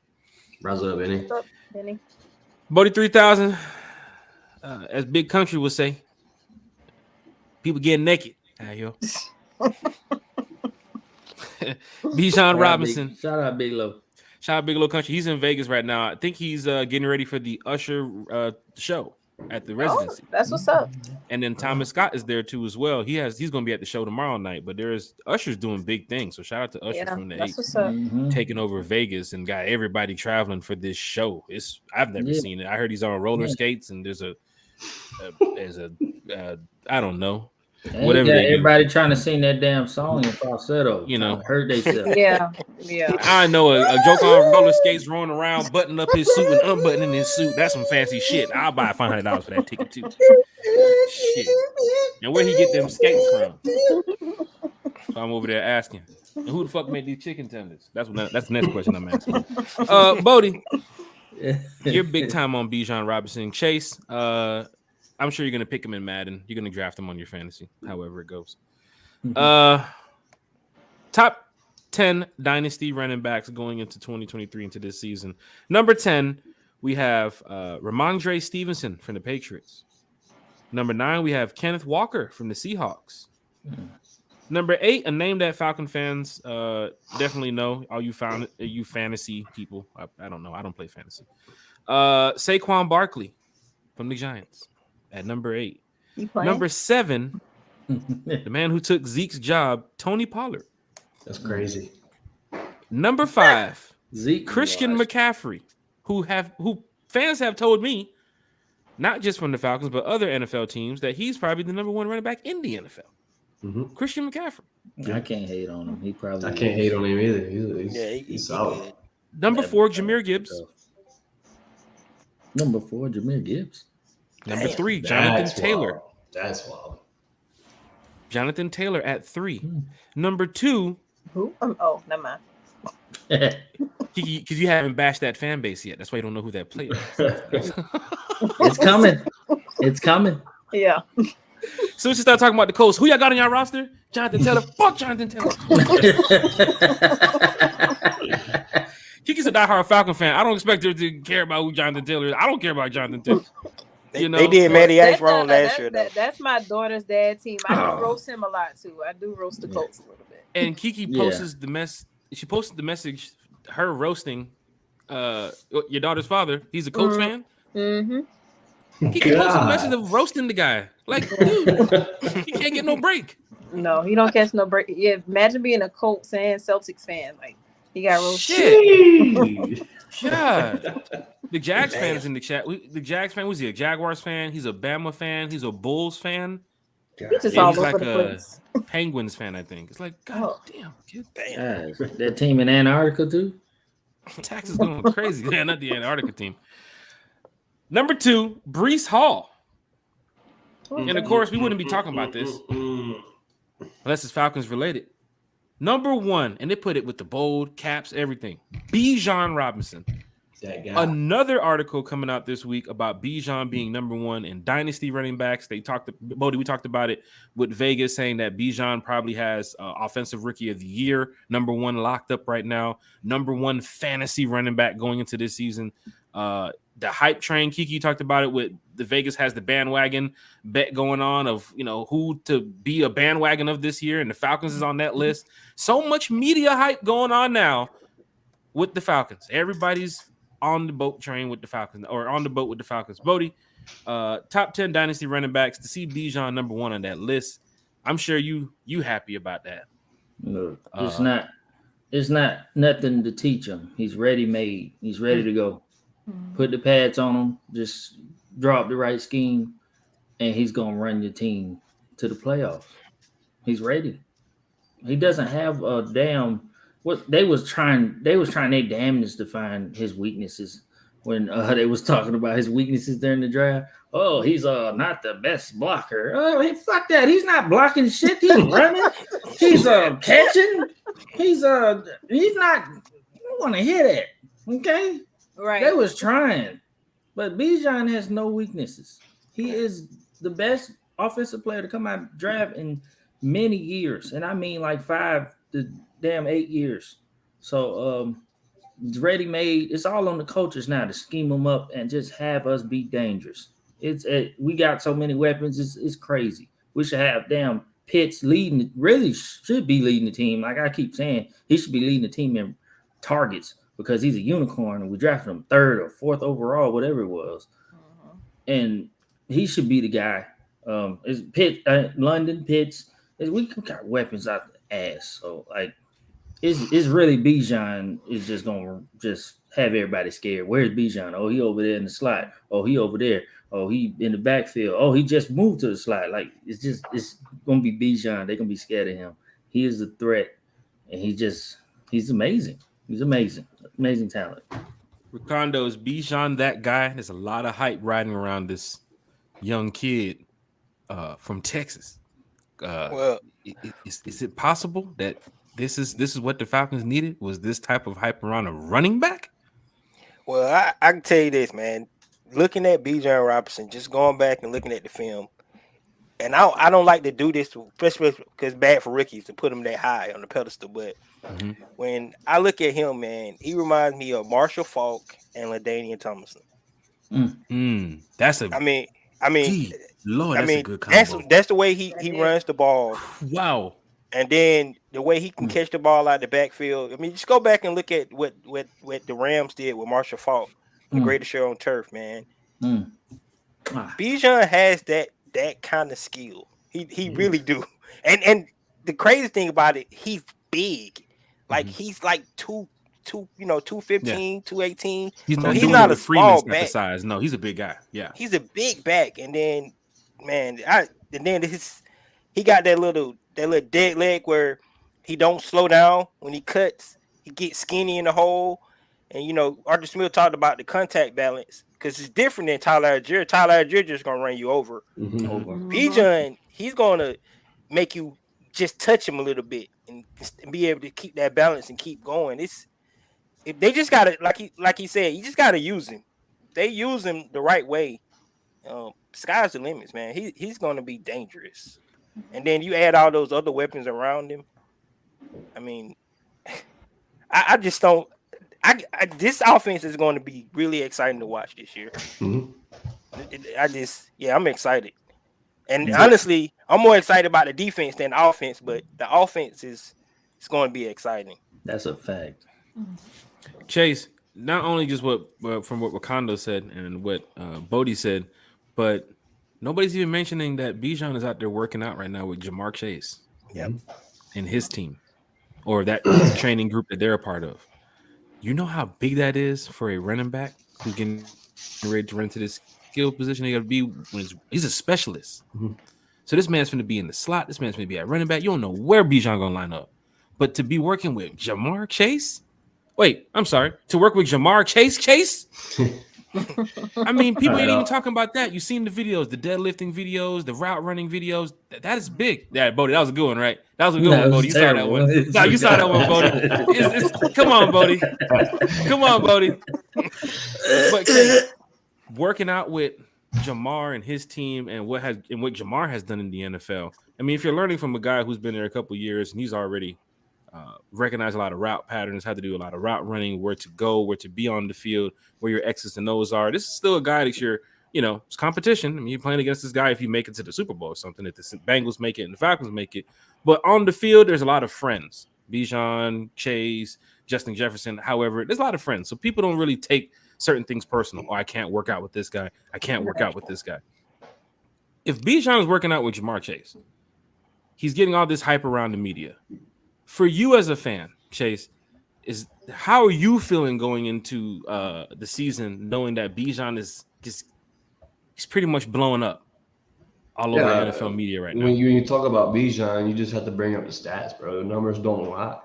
Rise up, Benny. What's up, Benny? Bodie 3000, as Big Country would say, people getting naked. Bijan Robinson. Shout out Big Low. Shout out Big Low Country. He's in Vegas right now. I think he's getting ready for the Usher show at the residency. That's what's up. And then Thomas Scott is there too as well. He's going to be at the show tomorrow night. But Usher's doing big things. So shout out to Usher from the that's 8 what's up. taking over Vegas and got everybody traveling for this show. I've never seen it. I heard he's on roller skates and there's a I don't know. Whatever everybody trying to sing that damn song in falsetto, hurt themselves. Yeah. I know a joke on roller skates, rolling around, buttoning up his suit and unbuttoning his suit. That's some fancy shit. I'll buy $500 for that ticket too. Shit. And where he get them skates from? So I'm over there asking, who the fuck made these chicken tenders? That's the next question I'm asking. Bodie, you're big time on Bijan Robinson. Chase, I'm sure you're going to pick him in Madden. You're going to draft him on your fantasy, however it goes. Top 10 dynasty running backs going into 2023 into this season. Number 10, we have Ramondre Stevenson from the Patriots. Number 9, we have Kenneth Walker from the Seahawks. Number 8, a name that Falcon fans definitely know. All you fantasy people. I don't know. I don't play fantasy. Saquon Barkley from the Giants. At number 8. Number 7, the man who took Zeke's job, Tony Pollard. That's crazy. Number 5, Zeke Christian McCaffrey, who fans have told me, not just from the Falcons, but other NFL teams, that he's probably the number 1 running back in the NFL. Christian McCaffrey. I can't hate on him. I can't hate on him either. He's solid. Number 4, Jahmyr Gibbs. Number 4, Jahmyr Gibbs. Number 3, Jonathan Taylor. Wild. That's wild. Jonathan Taylor at 3. Number 2. Who? Oh, never mind. Because you haven't bashed that fan base yet. That's why you don't know who that player is. It's coming. It's coming. Yeah. So we should start talking about the Colts. Who y'all got on your roster? Jonathan Taylor. Fuck Jonathan Taylor. Kiki's a diehard Falcon fan. I don't expect her to care about who Jonathan Taylor is. I don't care about Jonathan Taylor. They did Matty Ice wrong last year. That's my daughter's dad team. I do roast him a lot too. I do roast the Colts a little bit. And Kiki posts the mess. She posted the message. Her roasting your daughter's father. He's a Colts fan. Kiki posted the message of roasting the guy. Like, dude, he can't get no break. No, he don't catch no break. Yeah, imagine being a Colts and Celtics fan. Like, he got roasted. Shit. God. The Jags fan is in the chat. The Jags fan, was he a Jaguars fan? He's a Bama fan. He's a Bulls fan. He's just all over like the place. A Penguins fan, I think. It's like, God damn, kid. Damn. That team in Antarctica too? Texas going crazy. Yeah, not the Antarctica team. Number 2, Breece Hall. And of course, we wouldn't be talking about this unless it's Falcons related. Number 1, and they put it with the bold caps, everything. Bijan Robinson that guy. Another article coming out this week about Bijan being number one in dynasty running backs. We talked about it with Vegas saying that Bijan probably has offensive rookie of the year, number one locked up right now, number one fantasy running back going into this season. The hype train, Kiki talked about it with the Vegas has the bandwagon bet going on of, who to be a bandwagon of this year. And the Falcons is on that list. So much media hype going on now with the Falcons. Everybody's on the boat train with the Falcons or on the boat with the Falcons. Bodie, top 10 dynasty running backs, to see Bijan number one on that list. I'm sure you happy about that. Look, it's not nothing to teach him. He's ready made. He's ready to go. Put the pads on him, just drop the right scheme, and he's gonna run your team to the playoffs. He's ready. He doesn't have a damn what they was trying their damnedest to find his weaknesses when they was talking about his weaknesses during the draft. Oh, he's not the best blocker. Oh, hey, fuck that. He's not blocking shit. He's running. He's catching. He's not. You want to hear that? Okay. Right. They was trying, but Bijan has no weaknesses. He is the best offensive player to come out of draft in many years, and I mean like 5 to 8 years. So it's ready made. It's all on the coaches now to scheme them up and just have us be dangerous. We got so many weapons. It's crazy. We should have damn Pitts leading. Really should be leading the team. Like I keep saying, he should be leading the team in targets, because he's a unicorn and we drafted him 3rd or 4th overall, whatever it was. And he should be the guy. It's Pitt, London, Pitts. We got weapons out the ass. So, like, it's really Bijan is just going to just have everybody scared. Where's Bijan? Oh, he over there in the slot. Oh, he over there. Oh, he in the backfield. Oh, he just moved to the slot. Like, it's going to be Bijan. They're going to be scared of him. He is the threat. And he's amazing. He's amazing. Amazing talent. Recando, is Bijan that guy? There's a lot of hype riding around this young kid from Texas. Well, is it possible that this is what the Falcons needed? Was this type of hype around a running back? Well, I can tell you this, man. Looking at Bijan Robinson, just going back and looking at the film, and I don't like to do this, especially because it's bad for rookies to put him that high on the pedestal. But when I look at him, man, he reminds me of Marshall Faulk and LaDainian Tomlinson. That's a. I mean, Lord, that's a good combo. That's the way he runs the ball. Wow. And then the way he can catch the ball out the backfield. I mean, just go back and look at what the Rams did with Marshall Faulk, the greatest show on turf, man. Bijan has that kind of skill. He really do. And the crazy thing about it, he's big. Like he's like 215, 218. He's not a small back. Size. No, he's a big guy. Yeah. He's a big back. And then he got that little dead leg where he don't slow down when he cuts. He gets skinny in the hole. And Arthur Smith talked about the contact balance, because it's different than Tyler Algier. Tyler Algier just gonna run you over. Bijan, he's gonna make you just touch him a little bit and be able to keep that balance and keep going. If they just gotta, like he said, you just gotta use him. They use him the right way. Sky's the limits, man. He's gonna be dangerous. And then you add all those other weapons around him. I mean, I just don't. This offense is going to be really exciting to watch this year. I'm excited. And honestly, I'm more excited about the defense than the offense, but the offense is going to be exciting. That's a fact. Chase, not only just from what Recando said and what Bodie said, but nobody's even mentioning that Bijan is out there working out right now with Jamar Chase. Yep. And his team, or that training group that they're a part of. You know how big that is for a running back who's getting ready to run to this skill position. He got to be when he's a specialist. So this man's going to be in the slot. This man's going to be at running back. You don't know where Bijan going to line up. But to be working with Jamar Chase? Wait, I'm sorry. To work with Jamar Chase? I mean, people ain't even talking about that. You seen the videos, the deadlifting videos, the route running videos. That is big. Yeah, Bodie, that was a good one, right? That was a good one, Bodie. You saw that one. No, you saw that one, Bodie. Come on, Bodie. Come on, Bodie. But Kay, working out with Jamar and his team and what Jamar has done in the NFL. I mean, if you're learning from a guy who's been there a couple of years and he's already recognized a lot of route patterns, how to do a lot of route running, where to go, where to be on the field, where your X's and O's are. This is still a guy that you're, it's competition. I mean, you're playing against this guy if you make it to the Super Bowl or something, if the Bengals make it and the Falcons make it. But on the field, there's a lot of friends. Bijan, Chase, Justin Jefferson. However, there's a lot of friends. So people don't really take certain things personal. Oh, I can't work out with this guy. I can't work out with this guy. If Bijan is working out with Jamar Chase, he's getting all this hype around the media. For you as a fan, Chase, how are you feeling going into the season, knowing that Bijan he's pretty much blowing up all over the NFL media right now? When you talk about Bijan, you just have to bring up the stats, bro. The numbers don't lie.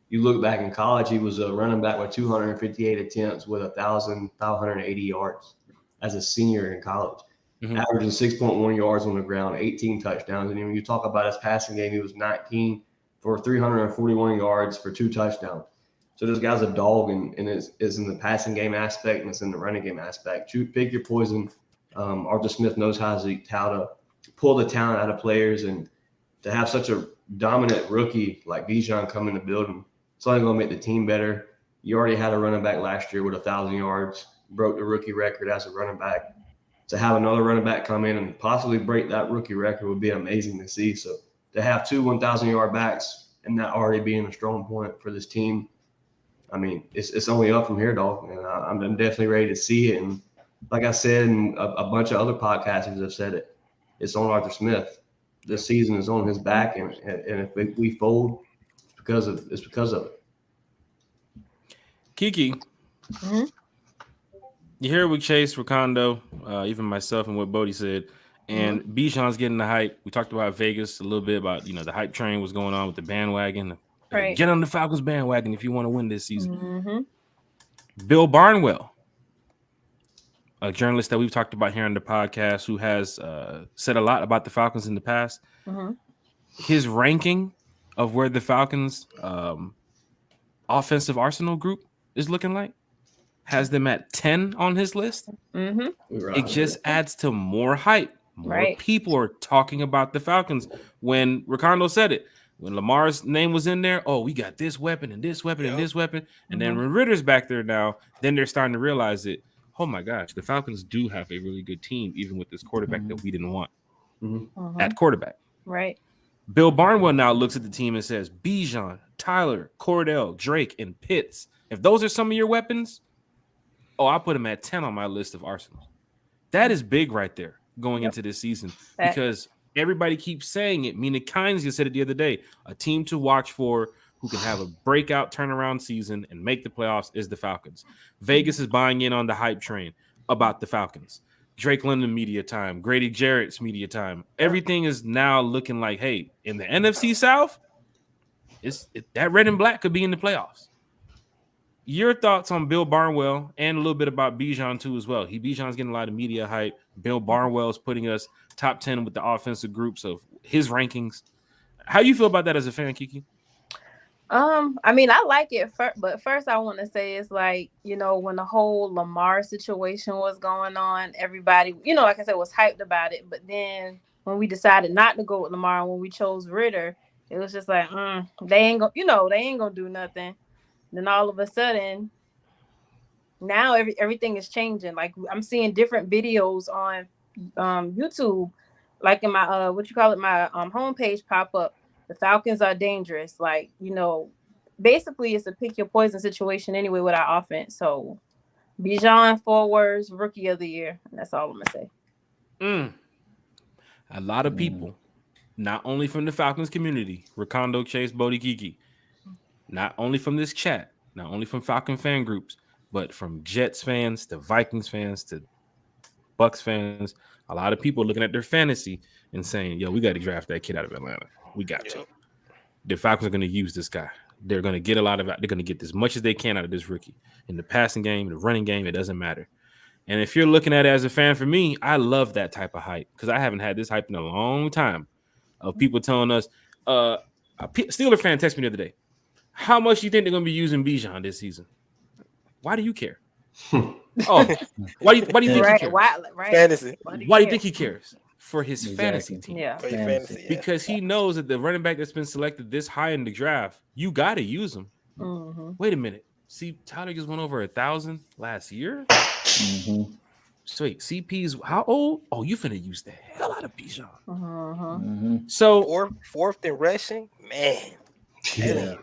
You look back in college, he was a running back with 258 attempts with 1,580 yards as a senior in college, averaging 6.1 yards on the ground, 18 touchdowns. And when you talk about his passing game, he was 19 for 341 yards for 2 touchdowns. So this guy's a dog, and it's in the passing game aspect and it's in the running game aspect. Pick your poison. Arthur Smith knows how to pull the talent out of players, and to have such a dominant rookie like Bijan come in the building, it's only going to make the team better. You already had a running back last year with 1,000 yards, broke the rookie record as a running back. To have another running back come in and possibly break that rookie record would be amazing to see. So to have 2 1,000-yard backs and that already being a strong point for this team, I mean, it's only up from here, dog. And I'm definitely ready to see it. And like I said, and a bunch of other podcasters have said it, it's on Arthur Smith. This season is on his back, and if we fold, it's because of it. Kiki, you hear with Chase, Recando, even myself, and what Bodie said, and Bijan's getting the hype. We talked about Vegas a little bit about the hype train was going on with the bandwagon. Right. Get on the Falcons bandwagon if you want to win this season. Bill Barnwell, a journalist that we've talked about here on the podcast, who has said a lot about the Falcons in the past. His ranking of where the Falcons offensive arsenal group is looking like has them at 10 on his list. It just adds to more hype. More people are talking about the Falcons. When Recando said it, when Lamar's name was in there, oh, we got this weapon and this weapon and this weapon. And then when Ritter's back there now, then they're starting to realize it. Oh my gosh, the Falcons do have a really good team, even with this quarterback that we didn't want at quarterback. Right. Bill Barnwell now looks at the team and says, Bijan, Tyler, Cordell, Drake, and Pitts. If those are some of your weapons, I'll put them at 10 on my list of arsenals. That is big right there going into this season because everybody keeps saying it. Mina Kynes just said it the other day. A team to watch for who can have a breakout turnaround season and make the playoffs is the Falcons. Vegas is buying in on the hype train about the Falcons. Drake London media time, Grady Jarrett's media time. Everything is now looking like, hey, in the NFC South, that red and black could be in the playoffs. Your thoughts on Bill Barnwell and a little bit about Bijan too as well. Bijan's getting a lot of media hype. Bill Barnwell is putting us top 10 with the offensive groups of his rankings. How you feel about that as a fan, Kiki? I mean, I like it, but first I want to say it's like, when the whole Lamar situation was going on, everybody, like I said, was hyped about it. But then when we decided not to go with Lamar, when we chose Ritter, it was just like, they ain't gonna do nothing. Then all of a sudden, now everything is changing. Like I'm seeing different videos on YouTube, like in my my homepage pop up. The Falcons are dangerous. Like, basically it's a pick your poison situation anyway with our offense. So Bijan, 4 words, rookie of the year. And that's all I'm gonna say. A lot of people, not only from the Falcons community, Recando, Chase, Bodie, Kiki, not only from this chat, not only from Falcon fan groups, but from Jets fans to Vikings fans to Bucks fans, a lot of people looking at their fantasy and saying, we got to draft that kid out of Atlanta. We got to. The Falcons are going to use this guy. They're going to get a lot of it. They're going to get as much as they can out of this rookie. In the passing game, the running game, it doesn't matter. And if you're looking at it as a fan, for me, I love that type of hype because I haven't had this hype in a long time of people telling us. A Steeler fan texted me the other day. How much do you think they're going to be using Bijan this season? Why do you care? Oh, why do you think he cares? Fantasy. Why do you think he cares? For his fantasy team. Yeah. For your fantasy, yeah. Because he knows that the running back that's been selected this high in the draft, you got to use him. Mm-hmm. Wait a minute. See, Tyler just went over 1,000 last year. Mm-hmm. So wait, CP's how old? Oh, you finna use the hell out of Bijan. Mm-hmm. So fourth in rushing, man. Yeah.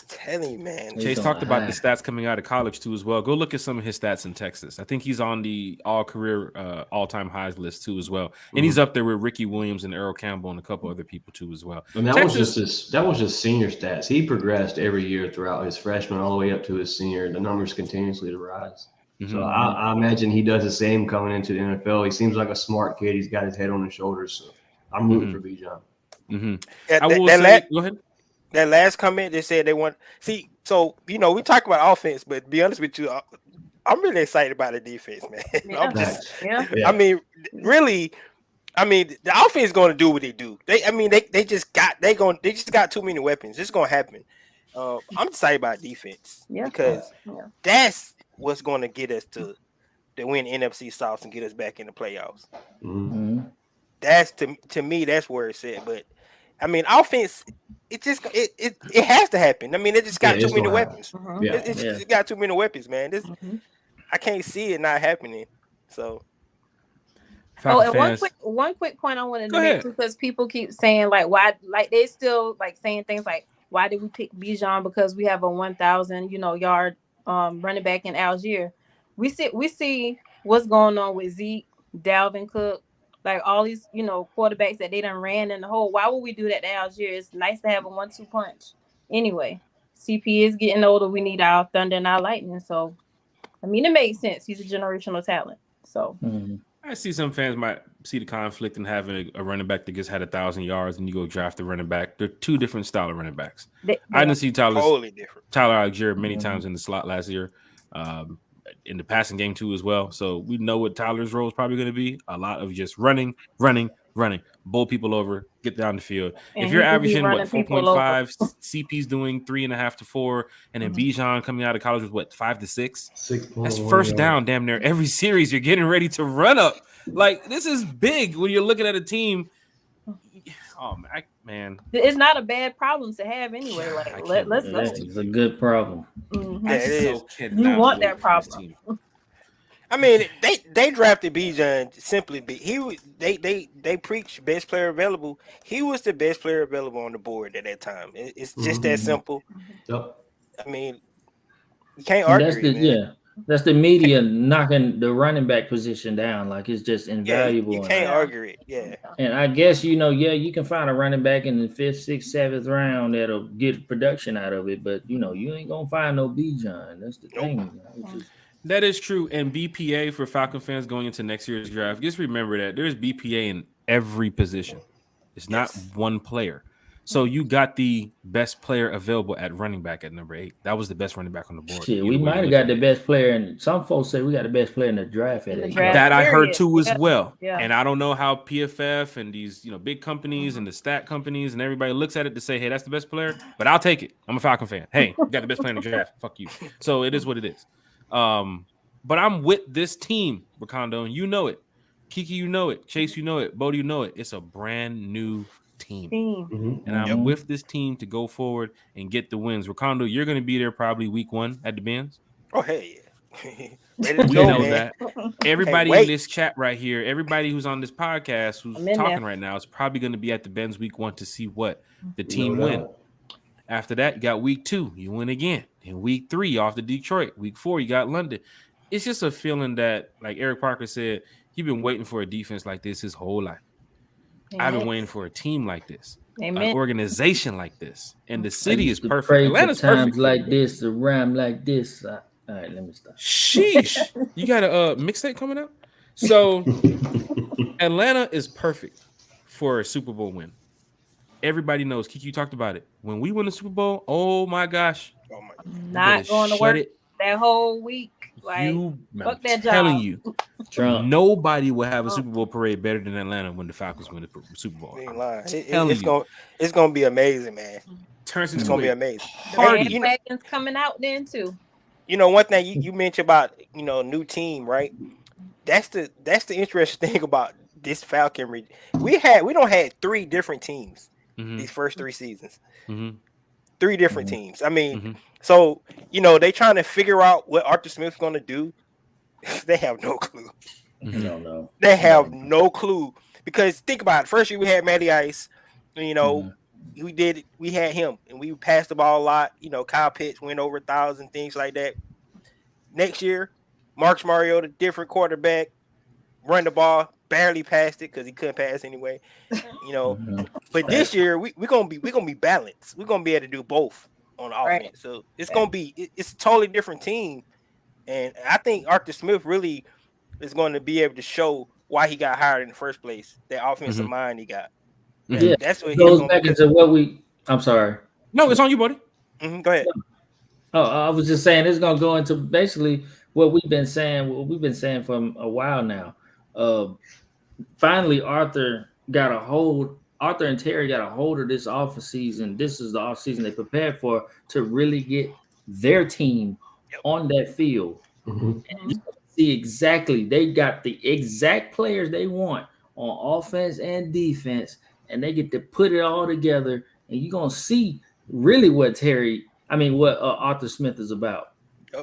Telling you, man. Chase talked about the stats coming out of college too as well. Go look at some of his stats in Texas. I think he's on the all-career all-time highs list too as well. And he's up there with Ricky Williams and Earl Campbell and a couple other people too as well. And that was just senior stats. He progressed every year throughout his freshman all the way up to his senior. The numbers continuously to rise. So I imagine he does the same coming into the NFL. He seems like a smart kid. He's got his head on his shoulders. So I'm rooting for Bijan. I will say, go ahead. That last comment, they said they want see. So we talk about offense, but to be honest with you, I'm really excited about the defense, man. I mean, really, the offense is going to do what they do. They just got too many weapons. It's going to happen. I'm excited about defense because that's what's going to get us to win NFC South and get us back in the playoffs. That's to me, that's where it's at. But offense. It has to happen. It just got too many weapons. It got too many weapons, man. I can't see it not happening. So, and one quick point I wanted to make because people keep saying why they still saying things like why did we pick Bijan because we have a 1,000 yard running back in Algier. We see what's going on with Zeke, Dalvin Cook. All these, quarterbacks that they done ran in the hole. Why would we do that to Algier? It's nice to have a 1-2 punch. Anyway, CP is getting older. We need our thunder and our lightning. So, it makes sense. He's a generational talent. So, I see some fans might see the conflict in having a running back that just had 1,000 yards and you go draft a running back. They're two different style of running backs. I didn't see Tyler Algier many times in the slot last year. In the passing game too as well. So we know what Tyler's role is probably going to be. A lot of just running, bowl people over, get down the field. And if you're averaging 4.5, CP's doing 3.5 to 4, and then Bijan coming out of college with 5 to 6. That's first down damn near every series. You're getting ready to run up. This is big when you're looking at a team. Oh man, it's not a bad problem to have anyway. It's a good problem. You want that problem. They drafted Bijan simply. They preach best player available. He was the best player available on the board at that time. It's just that simple. Yep. You can't argue. That's the media knocking the running back position down. It's just invaluable. You can't argue it. Yeah. And I guess, you can find a running back in the 5th, 6th, 7th round that'll get production out of it. But, you ain't going to find no Bijan. That's the thing. That is true. And BPA for Falcon fans going into next year's draft, just remember that there's BPA in every position. It's not one player. So you got the best player available at running back at number 8. That was the best running back on the board. We might have got the best player, and some folks say we got the best player in the draft at 8. That I heard too as well. Yeah. And I don't know how PFF and these big companies and the stat companies and everybody looks at it to say, hey, that's the best player, but I'll take it. I'm a Falcon fan. Hey, you got the best player in the draft. Fuck you. So it is what it is. But I'm with this team, Recando, and you know it. Kiki, you know it. Chase, you know it. Bodie, you know it. It's a brand new team. And I'm with this team to go forward and get the wins. Recando, you're going to be there probably week 1 at the Benz. Oh, hey, yeah. We know that. Everybody in this chat right here, everybody who's on this podcast who's talking right now is probably going to be at the Benz week 1 to see what the team win. After that, you got week 2, you win again. In week 3, off to Detroit. Week 4, you got London. It's just a feeling that, like Eric Parker said, he's been waiting for a defense like this his whole life. I've been waiting for a team like this, an organization like this, and the city is perfect. Atlanta's perfect. Like this, a rhyme like this. All right, let me stop. Sheesh, you got a mixtape coming up? So Atlanta is perfect for a Super Bowl win. Everybody knows. Kiki, you talked about it. When we win the Super Bowl, oh my gosh, not going to work that whole week. Fuck that job. Telling you, nobody will have a Super Bowl parade better than Atlanta when the Falcons win the Super Bowl. It's gonna be amazing, man. It's gonna be amazing. Bandwagons coming out then too. one thing you mentioned about new team, right? That's the interesting thing about this Falcon. We don't had 3 different teams these first 3 seasons. 3 different teams. I mean, so they trying to figure out what Arthur Smith's going to do. They have no clue. No. They have no clue because think about it. First year we had Matty Ice. We had him and we passed the ball a lot. Kyle Pitts went over 1,000, things like that. Next year, Marcus Mariota, different quarterback, run the ball, barely passed it because he couldn't pass anyway. But this year we're gonna be balanced. We're gonna be able to do both on the offense. Right. So it's gonna be it's a totally different team, and I think Arthur Smith really is going to be able to show why he got hired in the first place. That offensive mind he got. Yeah, that's what goes back into what we. I'm sorry. No, it's on you, buddy. Go ahead. Oh, I was just saying it's going to go into basically what we've been saying. What we've been saying for a while now. Finally, Arthur and Terry got a hold of this off season. This is the off season they prepared for to really get their team on that field. And you see exactly they got the exact players they want on offense and defense, and they get to put it all together. And you're gonna see really what Arthur Smith is about.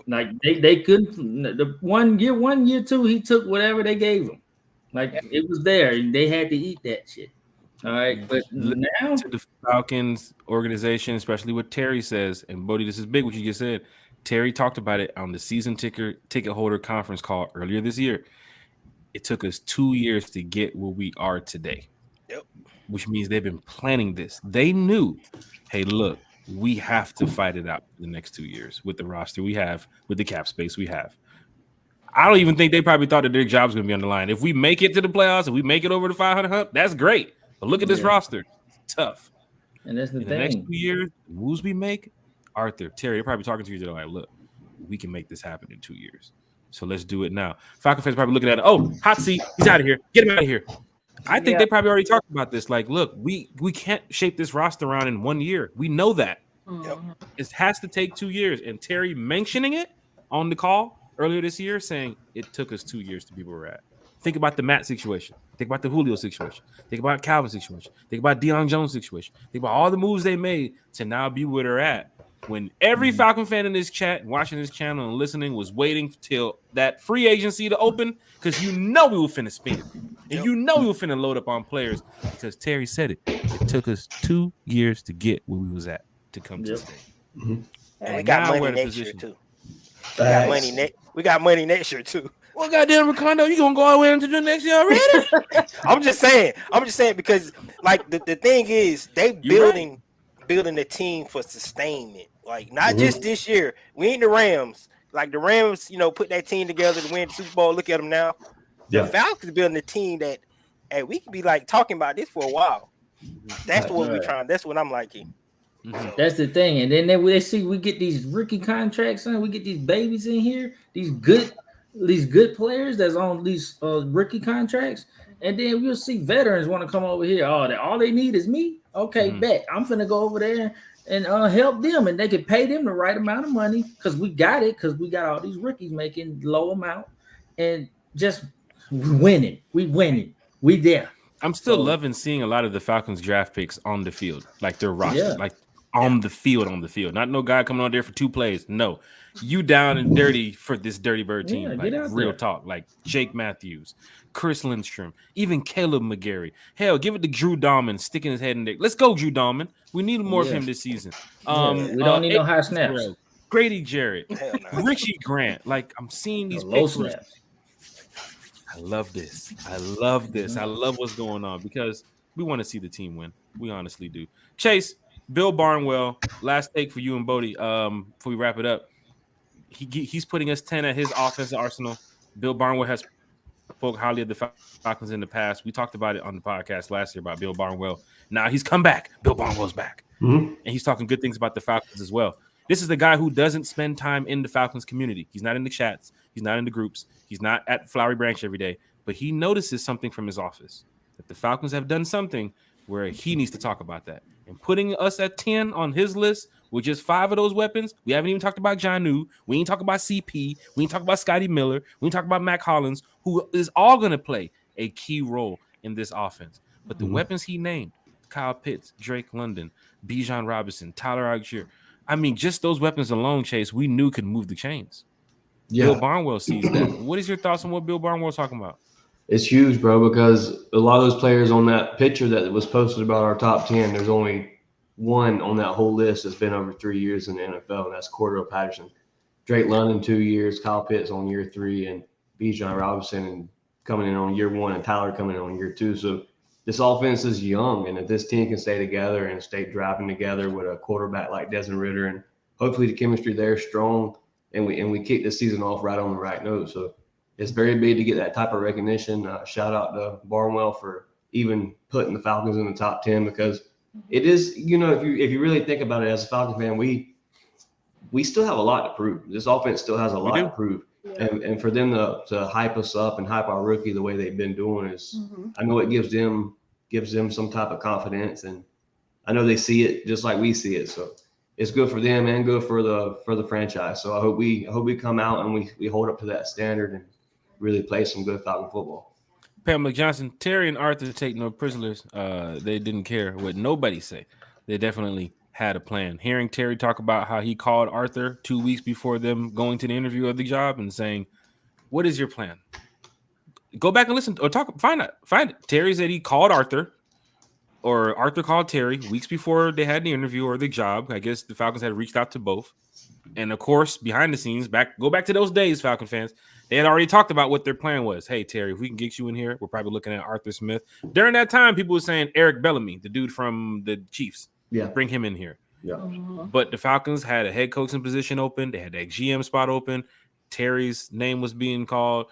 Like they couldn't the 1 year 2, he took whatever they gave him. Like it was there, and they had to eat that shit. All right, but now to the Falcons organization, especially what Terry says, and Bodie, this is big what you just said. Terry talked about it on the season ticket holder conference call earlier this year. It took us 2 years to get where we are today. Which means they've been planning this. They knew, hey, look, we have to fight it out the next 2 years with the roster we have, with the cap space we have. I don't even think they probably thought that their job's going to be on the line. If we make it to the playoffs, if we make it over the 500 hump, that's great. But look at this roster. It's tough. And that's the thing. The next 2 years, the moves we make, Arthur, Terry, they're probably talking to you. They're like, look, we can make this happen in 2 years. So let's do it now. Falcon fans probably looking at it. Oh, hot seat. He's out of here. Get him out of here. I think they probably already talked about this. Like, look, we can't shape this roster around in 1 year. We know that. It has to take 2 years. And Terry mentioning it on the call earlier this year, saying it took us 2 years to be where we're at. Think about the Matt situation. Think about the Julio situation. Think about Calvin situation. Think about Deion Jones situation. Think about all the moves they made to now be where they're at. When every Falcon fan in this chat, watching this channel and listening was waiting till that free agency to open, because we were finna spin. And we were finna load up on players, because Terry said it. It took us 2 years to get where we was at to come to today. And we got money next year too. We got money next year too. Well, goddamn, Recando, you gonna go all the way into the next year already? I'm just saying because like the thing is they building the team for sustainment. Like not just this year. We ain't the Rams. Like the Rams, put that team together to win the Super Bowl. Look at them now. The Falcons building a team that, hey, we could be like talking about this for a while. That's what we're trying. That's what I'm liking. That's the thing. And then they see we get these rookie contracts, and we get these babies in here, these good players that's on these rookie contracts, and then we'll see veterans want to come over here. All they need is me. Okay, bet I'm finna go over there and help them, and they can pay them the right amount of money because we got all these rookies making low amount and just winning. We there. I'm still loving seeing a lot of the Falcons draft picks on the field, like their roster, like on the field. Not no guy coming on there for 2 plays. No, you down and dirty for this Dirty Bird team. Like real talk, like Jake Matthews, Chris Lindstrom, even Caleb McGarry. Hell, give it to Drew Dahman sticking his head in there. Let's go, Drew Dahman. We need more of him this season. We don't need no high snaps. Grady Jarrett, Richie Grant. Like I'm seeing these low snaps. I love this. I love what's going on because we want to see the team win. We honestly do. Chase, Bill Barnwell, last take for you and Bodie before we wrap it up. He's putting us 10 at his offensive arsenal. Bill Barnwell has spoke highly of the Falcons in the past. We talked about it on the podcast last year about Bill Barnwell. Now he's come back. Bill Barnwell's back. And he's talking good things about the Falcons as well. This is the guy who doesn't spend time in the Falcons community. He's not in the chats. He's not in the groups. He's not at Flowery Branch every day. But he notices something from his office, that the Falcons have done something where he needs to talk about that. And putting us at 10 on his list with just 5 of those weapons. We haven't even talked about Jonnu. We ain't talking about CP. We ain't talking about Scotty Miller. We ain't talking about Mac Hollins, who is all going to play a key role in this offense. But the weapons he named, Kyle Pitts, Drake London, Bijan Robinson, Tyler Algier, I mean, just those weapons alone, Chase, we knew could move the chains. Yeah. Bill Barnwell sees that. What is your thoughts on what Bill Barnwell's talking about? It's huge, bro, because a lot of those players on that picture that was posted about our top 10, there's only one on that whole list that's been over 3 years in the NFL, and that's Cordell Patterson. Drake London, 2 years, Kyle Pitts on year 3, and Bijan Robinson and coming in on year 1, and Tyler coming in on year 2. So this offense is young, and if this team can stay together and stay driving together with a quarterback like Desmond Ridder, and hopefully the chemistry there is strong, and we kick the season off right on the right note. So it's very big to get that type of recognition. Shout out to Barnwell for even putting the Falcons in the top 10, because it is, if you really think about it as a Falcon fan, we still have a lot to prove. This offense still has a lot to prove. Yeah. And for them to hype us up and hype our rookie the way they've been doing is, I know it gives them some type of confidence, and I know they see it just like we see it. So it's good for them and good for the franchise. So I hope we come out and we hold up to that standard and really play some good Falcon football. Pamela Johnson, Terry and Arthur take no prisoners. They didn't care what nobody say. They definitely had a plan. Hearing Terry talk about how he called Arthur 2 weeks before them going to the interview of the job and saying, "What is your plan?" Go back and listen or find it. Terry said he called Arthur, or Arthur called Terry weeks before they had the interview or the job. I guess the Falcons had reached out to both. And of course, behind the scenes, go back to those days, Falcon fans, they had already talked about what their plan was. Hey, Terry, if we can get you in here, we're probably looking at Arthur Smith. During that time, people were saying Eric Bellamy, the dude from the Chiefs. Yeah, bring him in here. Yeah. But the Falcons had a head coaching position open. They had that GM spot open. Terry's name was being called.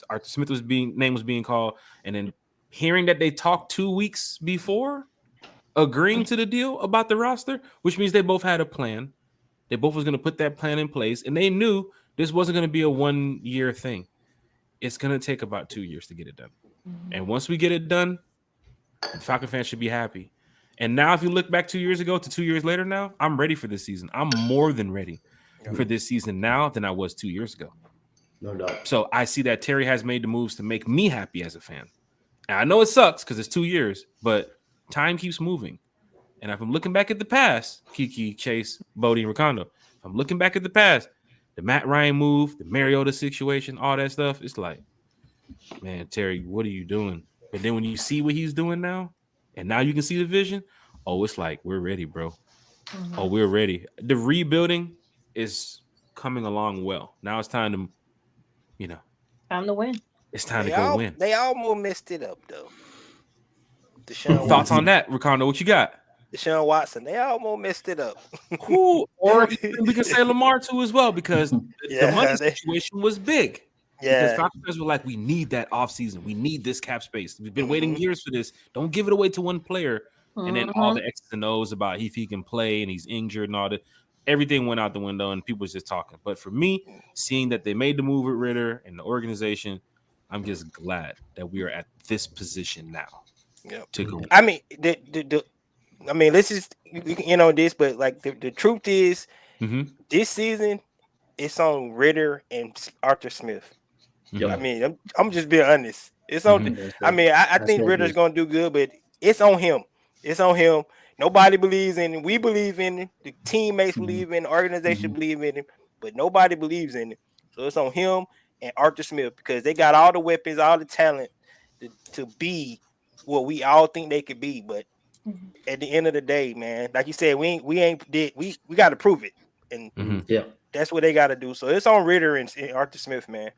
Arthur Smith name was being called. And then hearing that they talked 2 weeks before agreeing to the deal about the roster, which means they both had a plan. They both was going to put that plan in place, and they knew this wasn't going to be a 1 year thing. It's going to take about 2 years to get it done. And once we get it done, the Falcon fans should be happy. And now if you look back 2 years ago to 2 years later now, I'm ready for this season. I'm more than ready for this season now than I was 2 years ago. No doubt. So I see that Terry has made the moves to make me happy as a fan. And I know it sucks because it's 2 years, but time keeps moving. And if I'm looking back at the past, Kiki, Chase, Bodie, and Recando, if I'm looking back at the past, the Matt Ryan move, the Mariota situation, all that stuff, it's like, man, Terry, what are you doing? But then when you see what he's doing now, and now you can see the vision, it's like, we're ready, bro. Oh, we're ready. The rebuilding is coming along well. Now it's time to, time to win. It's time to go win. They almost messed it up, though. Thoughts on that, Recando? What you got? Deshaun Watson, they almost messed it up. Cool. Or we can say Lamar too as well, because the money situation was big. Yeah. Because Falcons were like, we need that offseason. We need this cap space. We've been waiting years for this. Don't give it away to one player. And then all the X's and O's about if he can play and he's injured and all that. Everything went out the window and people was just talking. But for me, seeing that they made the move with Ridder and the organization, I'm just glad that we are at this position now. Yeah. To go. I mean, this is this, but like the truth is, this season it's on Ridder and Arthur Smith. Yep. I mean, I'm just being honest. It's on. I mean, I think Ridder's gonna do good, but it's on him. It's on him. Nobody believes in him. We believe in him. The teammates believe in him. The organization believe in him, but nobody believes in him. So it's on him and Arthur Smith, because they got all the weapons, all the talent to be what we all think they could be. But at the end of the day, man, like you said, we got to prove it, and that's what they got to do. So it's on Ridder and Arthur Smith, man.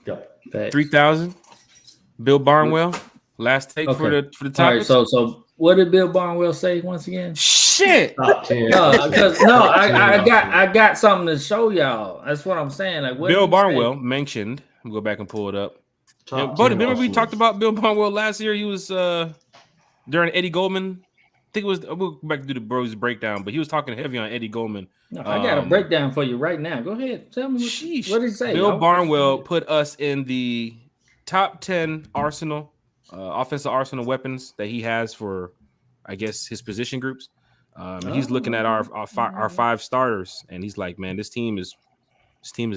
Yeah, 3,000. Bill Barnwell, last take for the topic. All right, so what did Bill Barnwell say once again? Shit. I got something to show y'all. That's what I'm saying. Like, Bill Barnwell mentioned. I'll go back and pull it up. But remember we talked about Bill Barnwell last year? He was during Eddie Goldman. I think it was. We'll go back to do the Bros breakdown, but he was talking heavy on Eddie Goldman. No, I got a breakdown for you right now. Go ahead, tell me what did he say. Bill Barnwell put us in the top 10 offensive arsenal weapons that he has for, I guess, his position groups. He's looking at our 5 starters, and he's like, "Man, this team is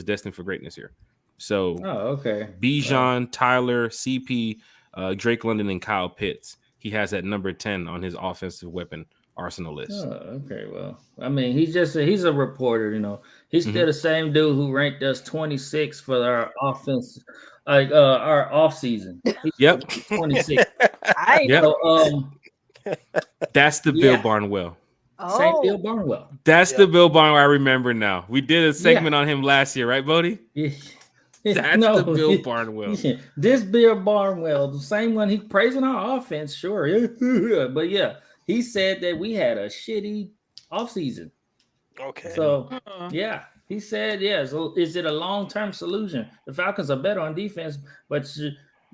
destined for greatness here." So, okay. Bijan, Tyler, CP, Drake London, and Kyle Pitts. He has at number 10 on his offensive weapon arsenal list. Okay, well, I mean, he's a reporter, you know. He's still the same dude who ranked us 26 for our offense, our off season. Yep, 26. Yep. So, that's the Bill Barnwell. Same Bill Barnwell. That's the Bill Barnwell I remember now. We did a segment on him last year, right, Bodie? Yeah. That's the Bill Barnwell. This Bill Barnwell, the same one he praising our offense, sure. But yeah, he said that we had a shitty offseason. Okay. So yeah, he said, yeah. So is it a long-term solution? The Falcons are better on defense, but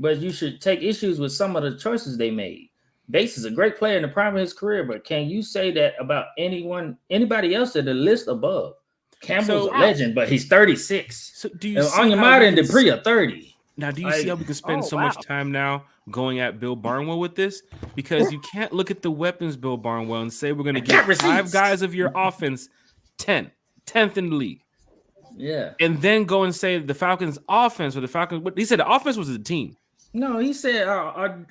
you should take issues with some of the choices they made. Bates is a great player in the prime of his career, but can you say that about anybody else at the list above? Campbell's a legend, but he's 36. So do you see Onyemata and Dupree are 30? Now, do you see how we can spend so much time now going at Bill Barnwell with this? Because you can't look at the weapons, Bill Barnwell, and say we're going to give 5 guys of your offense 10th in the league. Yeah. And then go and say the Falcons offense or the Falcons. He said the offense was the team. No, he said our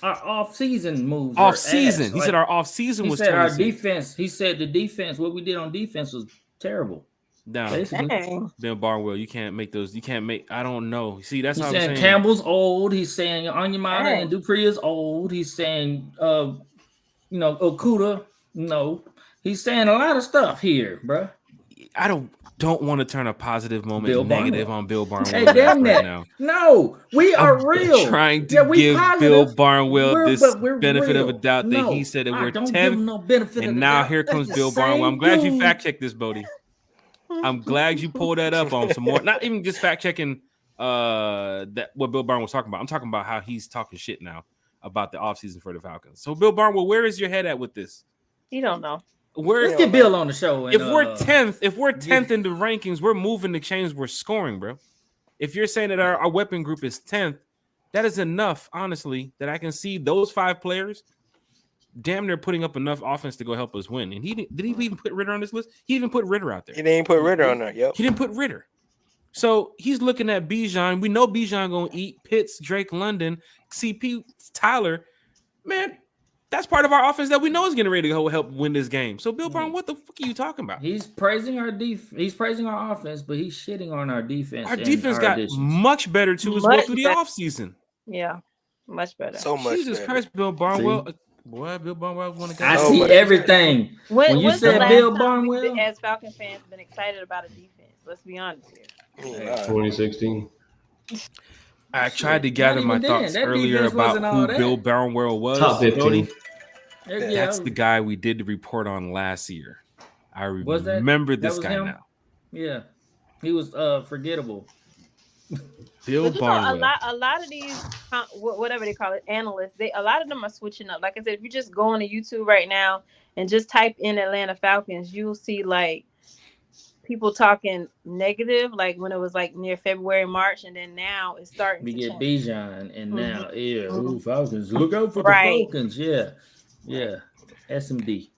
off-season moves. Off-season. He said our off-season was 26. Our defense. He said the defense, what we did on defense was terrible. No, Bill Barnwell, you can't make those. You can't make. I don't know. See, that's he's how I'm saying. Campbell's old. He's saying Onyemata and Dupree is old. He's saying, Okuda. No, he's saying a lot of stuff here, bro. I don't want to turn a positive moment negative on Bill Barnwell. Hey, damn that. Now. No, we are real. Trying to give Bill Barnwell this benefit of a doubt that he said that we're 10th. And now here comes Bill Barnwell. I'm glad you fact checked this, Bodie. I'm glad you pulled that up on some more. Not even just fact checking that what Bill Barnwell was talking about. I'm talking about how he's talking shit now about the offseason for the Falcons. So Bill Barnwell, where is your head at with this? You don't know. Let's get Bill on the show. And, if we're 10th in the rankings, we're moving the chains. We're scoring, bro. If you're saying that our weapon group is 10th, that is enough, honestly, that I can see those 5 players damn near putting up enough offense to go help us win. And did he even put Ritter on this list? He even put Ritter out there. He didn't put Ritter on there. Yep. He didn't put Ritter. So he's looking at Bijan. We know Bijan gonna eat Pitts, Drake London, CP, Tyler. Man, that's part of our offense that we know is getting ready to go help win this game. So Bill Brown, what the fuck are you talking about? He's praising our He's praising our offense, but he's shitting on our defense. Our defense got much better too as well through the offseason. Yeah, much better. So much. Jesus better. Christ, Bill Barnwell. Boy, Bill Barnwell want to go. I see everything. When you said Bill Barnwell, as Falcon fans, been excited about a defense. Let's be honest here. 2016. I tried to gather my thoughts earlier about who Bill Barnwell was. Top 15. That's the guy we did the report on last year. I remember this guy now. Yeah, he was forgettable. Bill Barnwell. A lot of these, whatever they call it, analysts, a lot of them are switching up. Like I said, if you just go on to YouTube right now and just type in Atlanta Falcons, you'll see like people talking negative, like when it was like near February, March, and then now it's starting to get change. Bijan, and now, Falcons, look out for the Falcons. Yeah, SMD.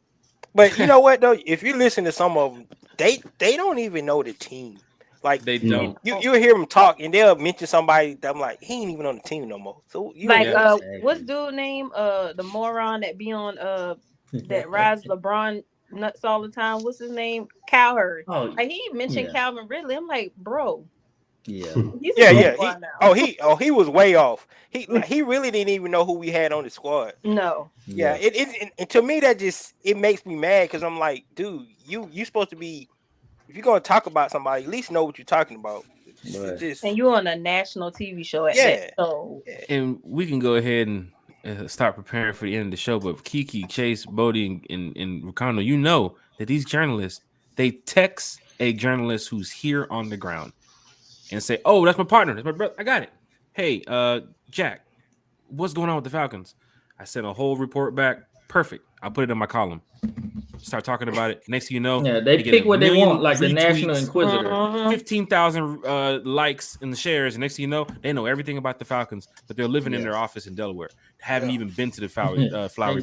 But you know what though? If you listen to some of them, they don't even know the team. Like they don't. You hear them talk, and they'll mention somebody that I'm like, he ain't even on the team no more. So what's dude name? The moron that be on that rides LeBron nuts all the time. What's his name? Cowherd. Oh, like he mentioned Calvin Ridley. I'm like, bro. Yeah. He was way off. He really didn't even know who we had on the squad. No. Yeah. It to me that just it makes me mad because I'm like, dude, you supposed to be. If you're gonna talk about somebody, at least know what you're talking about. And you're on a national TV show at that. So. And we can go ahead and start preparing for the end of the show. But Kiki, Chase, Bodie, and Recando, you know that these journalists, they text a journalist who's here on the ground and say, "Oh, that's my partner. That's my brother. I got it. Hey, Jack, what's going on with the Falcons?" I sent a whole report back. Perfect. I'll put it in my column. start talking about it. Next thing you know, they pick what they want, like the National retweets, Inquisitor. 15,000 likes and the shares. And next thing you know, they know everything about the Falcons, but they're living in their office in Delaware. Haven't even been to the Flowery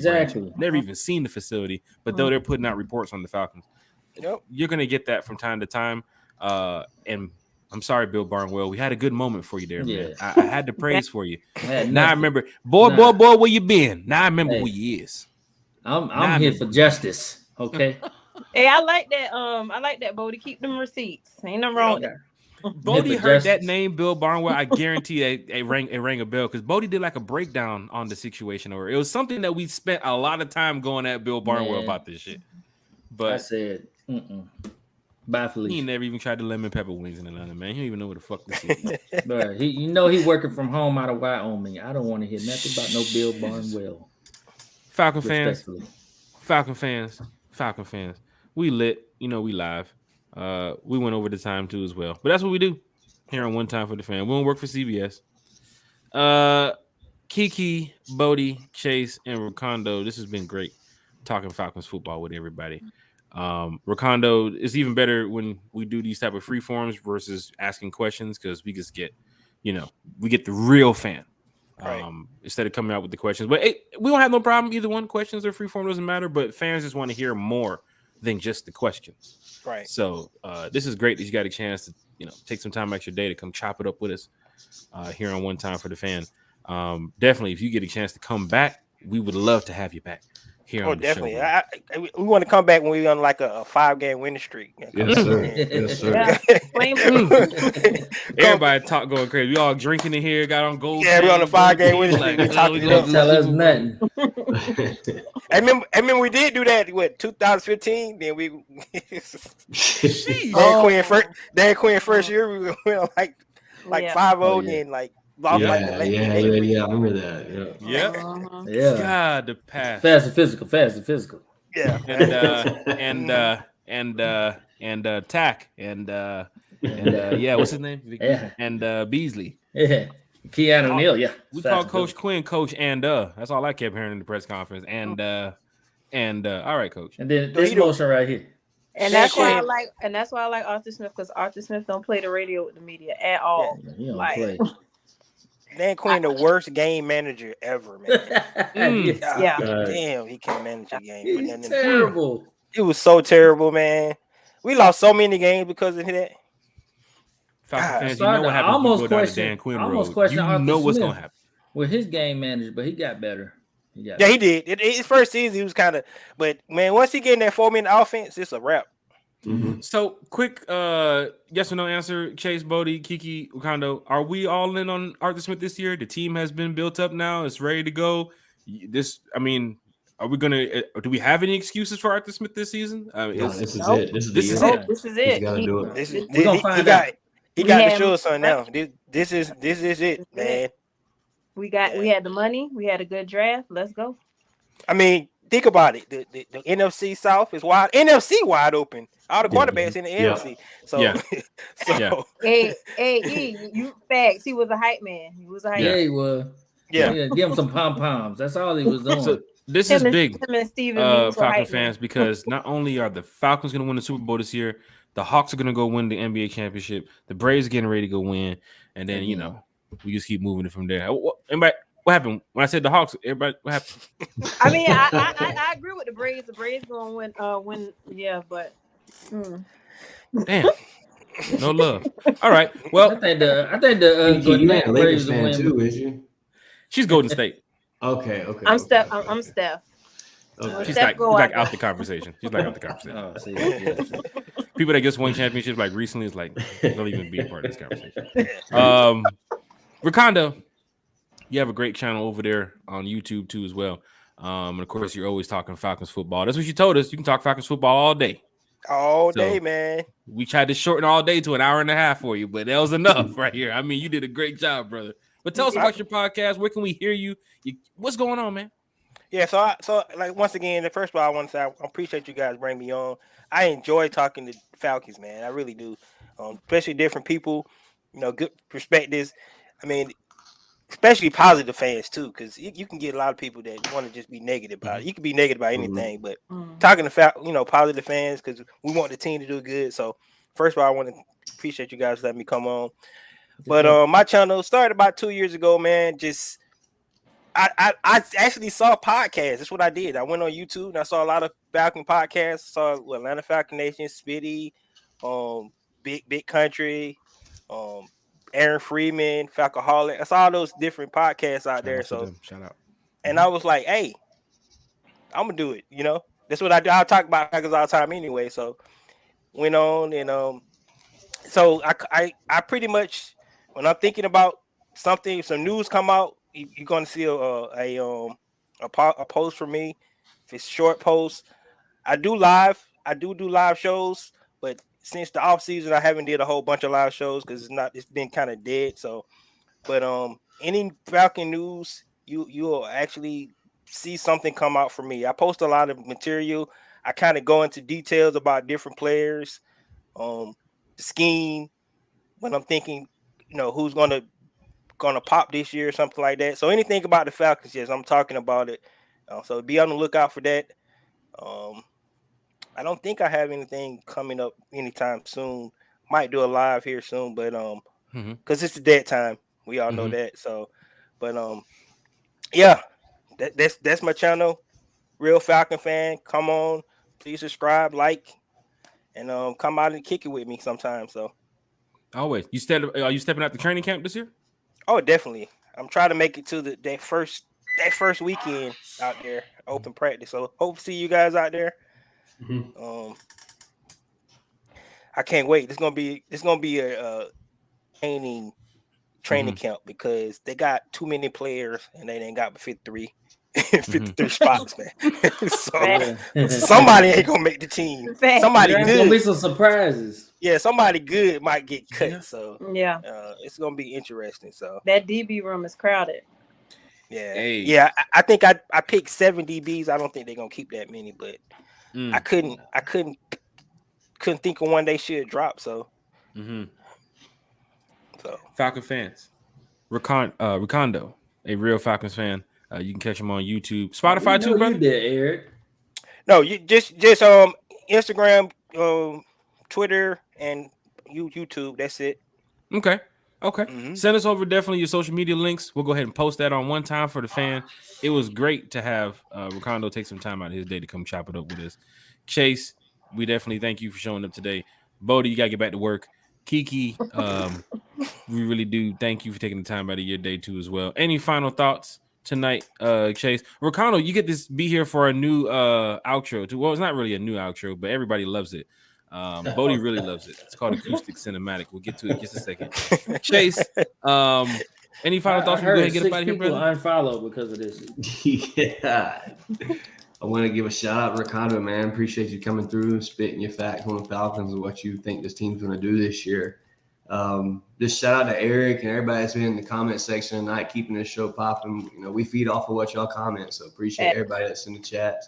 Branch. Never even seen the facility, but though they're putting out reports on the Falcons. You're going to get that from time to time. And I'm sorry, Bill Barnwell. We had a good moment for you there, man. I had to praise for you. Now I remember, boy, where you been? Now I remember who you is. I'm here for justice. Okay. Hey, I like that. I like that, Bodie. Keep them receipts. Ain't nothing wrong with that. Bodie heard that name, Bill Barnwell. I guarantee it rang a bell because Bodie did like a breakdown on the situation, or it was something that we spent a lot of time going at Bill Barnwell about this shit. But I said, bye, Felicia. He never even tried the lemon pepper wings in Atlanta, man. He don't even know what the fuck this is. But he working from home out of Wyoming. I don't want to hear nothing about no Bill Barnwell. Falcon fans. We lit. We live. We went over the time too as well. But that's what we do here on One Time for the Fan. We don't work for CBS. Kiki, Bodie, Chase, and Recando. This has been great talking Falcons football with everybody. Recando is even better when we do these type of free forms versus asking questions because we just get, we get the real fan instead of coming out with the questions. But hey, we don't have no problem either one. Questions or free form doesn't matter. But fans just want to hear more than just the questions. Right. So this is great that you got a chance to take some time out your day to come chop it up with us here on One Time for the Fan. Definitely, if you get a chance to come back, we would love to have you back. Definitely. We want to come back when we're on like a 5-game winning streak. Yes, sir. Yes, sir. Everybody talk going crazy. We all drinking in here. Got on gold. Yeah, we're on a 5-game winning streak. We don't tell us nothing. I remember we did do that. 2015? Then we. Dan Quinn first year we went on like 5-0. Then like. Yeah, I remember that. Yeah. God, the past. Fast and physical. Yeah. And Tack and what's his name? Yeah. And Beasley. Yeah. Keanu Neal. Yeah. We call Coach Quinn Coach and that's all I kept hearing in the press conference. And all right, Coach. And then this motion right here. And that's why I like Arthur Smith because Arthur Smith don't play the radio with the media at all. Yeah, he don't play. Dan Quinn, the worst game manager ever, man. Damn, he can't manage a game. He's terrible. It was so terrible, man. We lost so many games because of that. Falcon fans, you know what happens when you go down the Dan Quinn road. You know what's going to happen. Well, his game manager, but he got better. He did. His first season, he was kind of, but man, once he get in that 4-minute offense, it's a wrap. Mm-hmm. So, quick yes or no answer, Chase, Bodie, Kiki, Recando. Are we all in on Arthur Smith this year? The team has been built up now. It's ready to go. Are we going to do we have any excuses for Arthur Smith this season? This is it. This is it. He's got to do it. We're going to find out. He got to show us something now. This is it, man. We had the money. We had a good draft. Let's go. I mean, think about it. The NFC South is wide. NFC wide open. All the quarterbacks in the NFC. So hey, you facts. He was a hype man. He was. He was. Yeah. Give him some pom-poms. That's all he was doing. So this is big, Falcon fans, because not only are the Falcons going to win the Super Bowl this year, the Hawks are going to go win the NBA championship. The Braves are getting ready to go win, and then we just keep moving it from there. Anybody? What happened when I said the Hawks? Everybody, what happened? I mean, I agree with the Braves. The Braves gonna win. Yeah, but damn, no love. All right. Well, I think the you ain't a Lakers fan too, is you? She's Golden State. Okay. I'm Steph. I'm Steph. Okay. She's like out the conversation. She's like out the conversation. Oh, see. People that just won championships like recently is like don't even be a part of this conversation. Recando. You have a great channel over there on YouTube too as well. And of course, you're always talking Falcons football. That's what you told us. You can talk Falcons football all day. All day, man. We tried to shorten all day to an hour and a half for you, but that was enough right here. I mean, you did a great job, brother. But tell us about your podcast. Where can we hear you? What's going on, man? Yeah, so like once again, first of all, I want to say I appreciate you guys bringing me on. I enjoy talking to Falcons, man. I really do. Especially different people, good perspectives. I mean, especially positive fans too, because you can get a lot of people that want to just be negative about it. You can be negative about anything, but talking to positive fans, because we want the team to do good. So first of all, I want to appreciate you guys letting me come on. But my channel started about 2 years ago, man. Just I actually saw podcasts. That's what I did. I went on YouTube and I saw a lot of Falcon podcasts. I saw Atlanta Falcon Nation, Spitty, Big Country, Aaron Freeman, Falcoholic. I saw all those different podcasts out there. So shout out. And I was like, hey, I'm gonna do it. That's what I do. I talk about Falcons all the time anyway. So went on and so I pretty much, when I'm thinking about something, some news come out, you're gonna see a post from me. If it's short posts, I do live shows, but since the off season, I haven't did a whole bunch of live shows because it's been kind of dead. So, but any Falcon news, you'll actually see something come out from me. I post a lot of material. I kind of go into details about different players, the scheme, when I'm thinking, who's gonna pop this year or something like that. So anything about the Falcons, yes, I'm talking about it. So be on the lookout for that. I don't think I have anything coming up anytime soon. Might do a live here soon, but because it's the dead time, we all know that. So, but yeah, that's my channel, Real Falcon Fan. Come on, please subscribe, like, and come out and kick it with me sometime. So always, are you stepping out the training camp this year? Oh, definitely. I'm trying to make it to that first weekend out there, open practice. So hope to see you guys out there. I can't wait. It's gonna be a training camp because they got too many players and they ain't got 53 spots, man. So somebody ain't gonna make the team. Somebody good. Gonna be some surprises. Yeah, somebody good might get cut. Yeah. So it's gonna be interesting. So that DB room is crowded. Yeah, yeah. I think I picked 7 DBs. I don't think they're gonna keep that many, but I couldn't think of one they should drop. So, so Falcon fans, Recando, a real Falcons fan. You can catch him on YouTube, Spotify too, brother. You did, Eric. No, you just Instagram, Twitter, and YouTube. That's it. Okay. Send us over definitely your social media links. We'll go ahead and post that on One Time for the Fan. It was great to have Recando take some time out of his day to come chop it up with us. Chase, we definitely thank you for showing up today. Bodie, you gotta get back to work. Kiki, we really do thank you for taking the time out of your day too as well. Any final thoughts tonight, Chase? Recando, you get to be here for a new outro too. Well, it's not really a new outro, but everybody loves it. Bodie really loves it. It's called Acoustic Cinematic. We'll get to it in just a second. Chase, any final thoughts? I heard get up out of here, brother? Unfollow because of this. Yeah. I want to give a shout out, Recando, man. Appreciate you coming through, spitting your facts on the Falcons and what you think this team's going to do this year. Just shout out to Eric and everybody that's been in the comment section tonight, keeping this show popping. We feed off of what y'all comment, so appreciate everybody that's in the chat.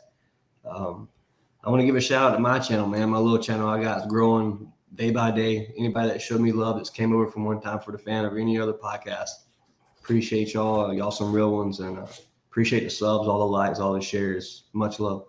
I want to give a shout out to my channel, man. My little channel I got is growing day by day. Anybody that showed me love that's came over from One Time for the Fan or any other podcast, appreciate y'all. Y'all some real ones, and appreciate the subs, all the likes, all the shares. Much love.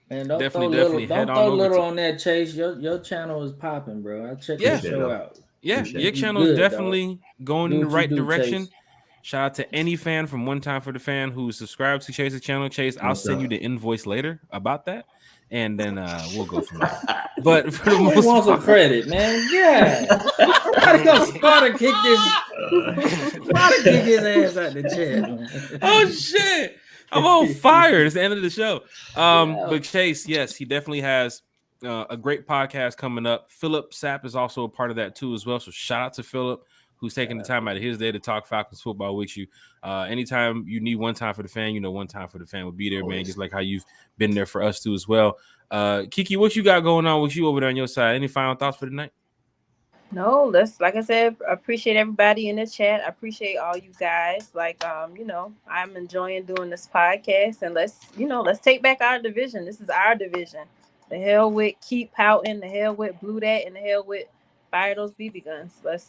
Man, don't throw little on that, Chase. Your channel is popping, bro. I checked your show out. Yeah, your channel is definitely going in the right direction. Chase. Shout out to any fan from One Time for the Fan who subscribed to Chase's channel. Chase, I'll send you the invoice later about that. And then we'll go from there. But for the most part, some credit, man. Yeah, gotta go Sparta kick his ass out the chat. Oh shit! I'm on fire. It's the end of the show. But Chase, yes, he definitely has a great podcast coming up. Philip Sapp is also a part of that too as well. So shout out to Philip, who's taking the time out of his day to talk Falcons football with you. Anytime you need One Time for the Fan, One Time for the Fan will be there, man. Just like how you've been there for us too as well. Kiki, what you got going on with you over there on your side? Any final thoughts for tonight? No, like I said, I appreciate everybody in the chat. I appreciate all you guys. I'm enjoying doing this podcast, and let's take back our division. This is our division. The hell with Keep Pouting, the hell with Blue Dat, and the hell with fire those BB guns. Let's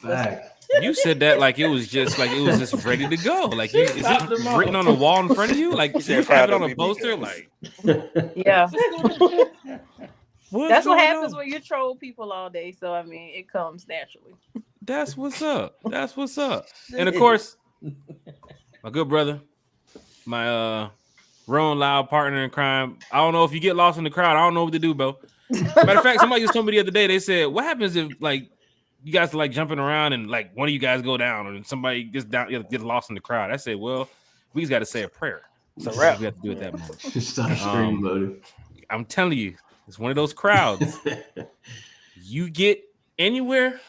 You said that like it was just ready to go. Like is it written on a wall in front of you? Like you have it on a poster? Like yeah. That's what happens when you troll people all day. So I mean, it comes naturally. That's what's up. And of course, my good brother, my Ron Loud partner in crime. I don't know if you get lost in the crowd. I don't know what to do, bro. Matter of fact, somebody just told me the other day. They said, "What happens if like you guys are like jumping around and like one of you guys go down or somebody gets down, get lost in the crowd?" I said, "Well, we just got to say a prayer. It's a wrap. We have to do it that moment." Stop stream mode. I'm telling you, it's one of those crowds. You get anywhere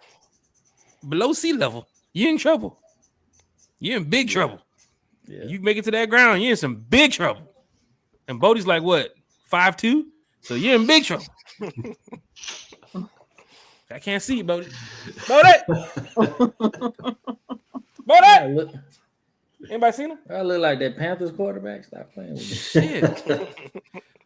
below sea level, you're in trouble. You're in big trouble. Yeah. You make it to that ground, you're in some big trouble. And Bodie's like, what, 5'2"? So you're in big trouble. I can't see you, Bodie. Bodie! Anybody seen him? I look like that Panthers quarterback. Stop playing with me. Shit.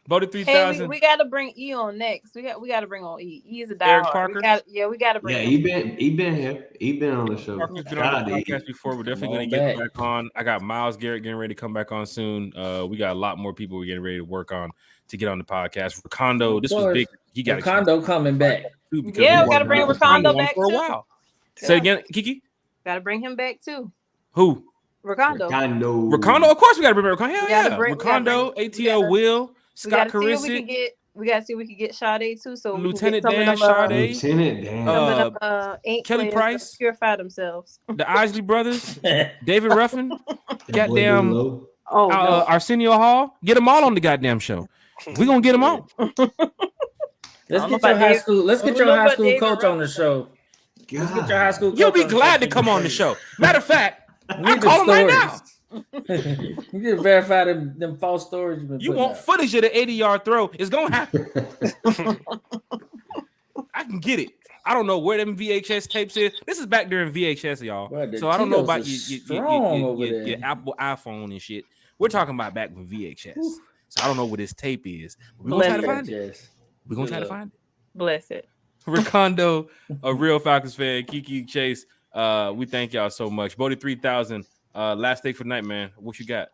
Bodie 3000. Hey, we got to bring E on next. We got to bring on E. E is a diehard. Parker. We got to bring. Yeah, him. he been here. He been on the show. Parker's been on the podcast before. We're definitely going to get back on. I got Miles Garrett getting ready to come back on soon. We got a lot more people we're getting ready to work on to get on the podcast. Recando, this was big. He got Recando coming back. Yeah, we got to bring Recando back for a while. Say again, Kiki. Got to bring him back too. Who? Recando. Of course, we got to bring Recando. Hell yeah. Recando, ATL Will, Scott Carissa. We gotta see if we can get Sade too. So Lieutenant Dan, Sade, Lieutenant Dan, Kelly Price, purify themselves. The Isley brothers, David Ruffin, goddamn, Arsenio Hall. Get them all on the goddamn show. We gonna get them on. Let's get your high school. Let's get your high school coach on the show. Let's get your high school. You'll be glad to come on the show. Matter of fact, I'm calling right now. You just verify them false stories. You want footage of the 80-yard throw? It's gonna happen. I can get it. I don't know where them VHS tapes is. This is back during VHS, y'all. Well, so I don't know about your Apple iPhone and shit. We're talking about back with VHS. So I don't know what this tape is. We're gonna try to find it. We're gonna try to find it. Bless it. Recando, a real Falcons fan, Kiki Chase. We thank y'all so much. Bodie 3000. Last day for the night, man. What you got?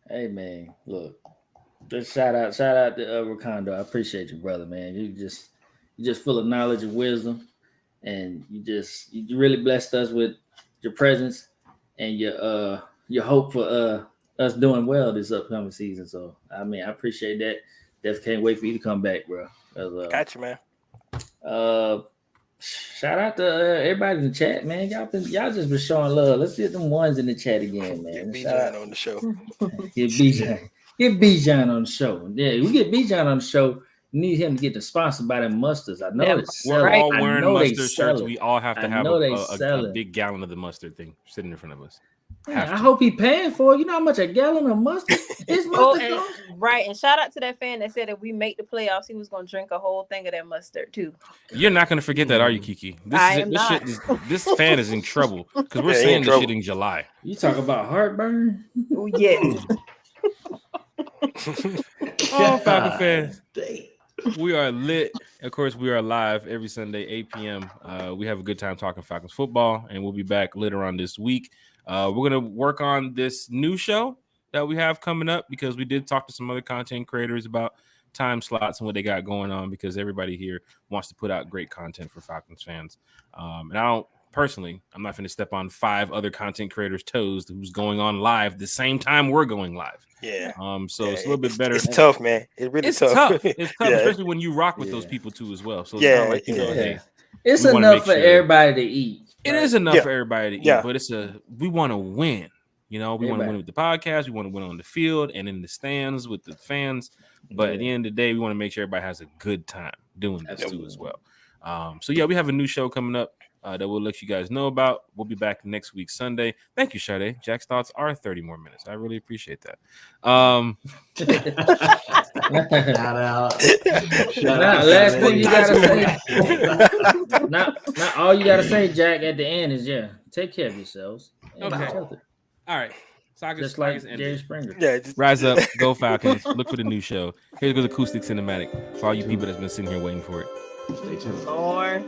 Hey man, look. Just shout out to Recando. I appreciate you, brother, man. You just full of knowledge and wisdom, and you really blessed us with your presence and your hope for us doing well this upcoming season. So I mean, I appreciate that. Definitely can't wait for you to come back, bro. Gotcha, man. Shout out to everybody in the chat, man. Y'all just been showing love. Let's get them ones in the chat again, man. Get B-John on the show. Get B-John on the show. Yeah, we get B-John on the show. We need him to get the sponsored by them mustards. I know it's we're all wearing mustard shirts. We all have to have a big gallon of the mustard thing sitting in front of us. Man, I hope he paying for it. You know how much a gallon of mustard is? Right, and shout out to that fan that said that we make the playoffs, he was going to drink a whole thing of that mustard too. You're not going to forget that, are you, Kiki? This fan is in trouble because we're saying this shit in July. You talk about heartburn? Oh, yes. Oh, Falcon fans. We are lit. Of course, we are live every Sunday, 8 p.m. We have a good time talking Falcons football, and we'll be back later on this week. We're going to work on this new show that we have coming up because we did talk to some other content creators about time slots and what they got going on because everybody here wants to put out great content for Falcons fans. And I'm not going to step on 5 other content creators' toes who's going on live the same time we're going live. Yeah. So it's a little bit better. It's tough, man. It's tough. It's tough, especially when you rock with those people too as well. So it's not like, hey, it's enough for everybody to eat. It is enough for everybody to eat, but we want to win. You know, we want to win with the podcast. We want to win on the field and in the stands with the fans. But at the end of the day, we want to make sure everybody has a good time doing this too as well. So we have a new show coming up that we'll let you guys know about. We'll be back next week, Sunday. Thank you, Sade. Jack's thoughts are 30 more minutes. I really appreciate that. Shout out. Last thing you gotta say. Not all you gotta say, Jack, at the end is take care of yourselves. Okay. All right. Just like Jerry Springer. Yeah. Rise up, go Falcons. Look for the new show. Here goes acoustic cinematic for all you people that's been sitting here waiting for it. Stay tuned. Or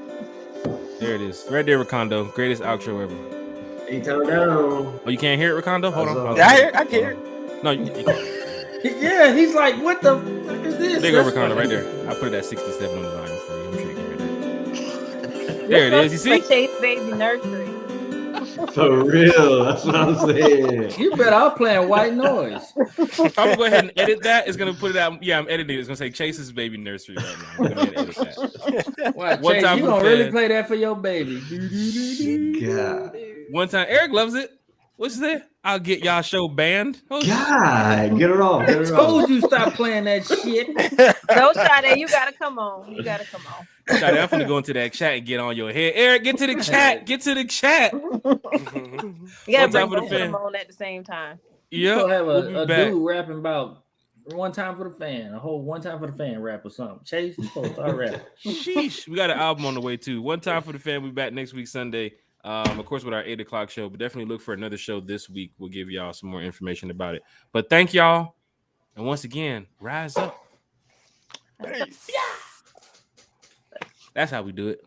There it is. Right there, Recando. Greatest outro ever. A-Town down. Oh, you can't hear it, Recando? Hold on. I hear it. No, you can't. Yeah, he's like, what the fuck is this? There you go, Recando, right there. I put it at 67 on the volume for you. I'm sure you can hear that. There it is. You see? Chase Baby Nursery. For real. That's what I'm saying. You bet I'll play white noise. I'm gonna go ahead and edit that. It's gonna put it out. Yeah, I'm editing it. It's gonna say Chase's Baby Nursery right now. I'm gonna edit that. What, One Chase, time you for the gonna really fans. play that for your baby? God. One time, Eric loves it. What's that? I'll get y'all show banned. Oh, God. Get it off. I Get it off. told you stop playing that shit. No, Sade, you gotta come on. You gotta come on. Shawty, I'm gonna go into that chat and get on your head. Eric, get to the chat. Get to the chat. You One gotta time bring for the both of them fan. on at the same time. Yeah, We'll have we'll be a back. dude rapping about one time for the fan, a whole one time for the fan rap or something. Chase, you supposed to start rapping. Sheesh, we got an album on the way too. One time for the fan. We back next week Sunday. Of course, with our 8 o'clock show, but definitely look for another show this week. We'll give y'all some more information about it. But thank y'all, and once again, rise up. Peace. That's how we do it.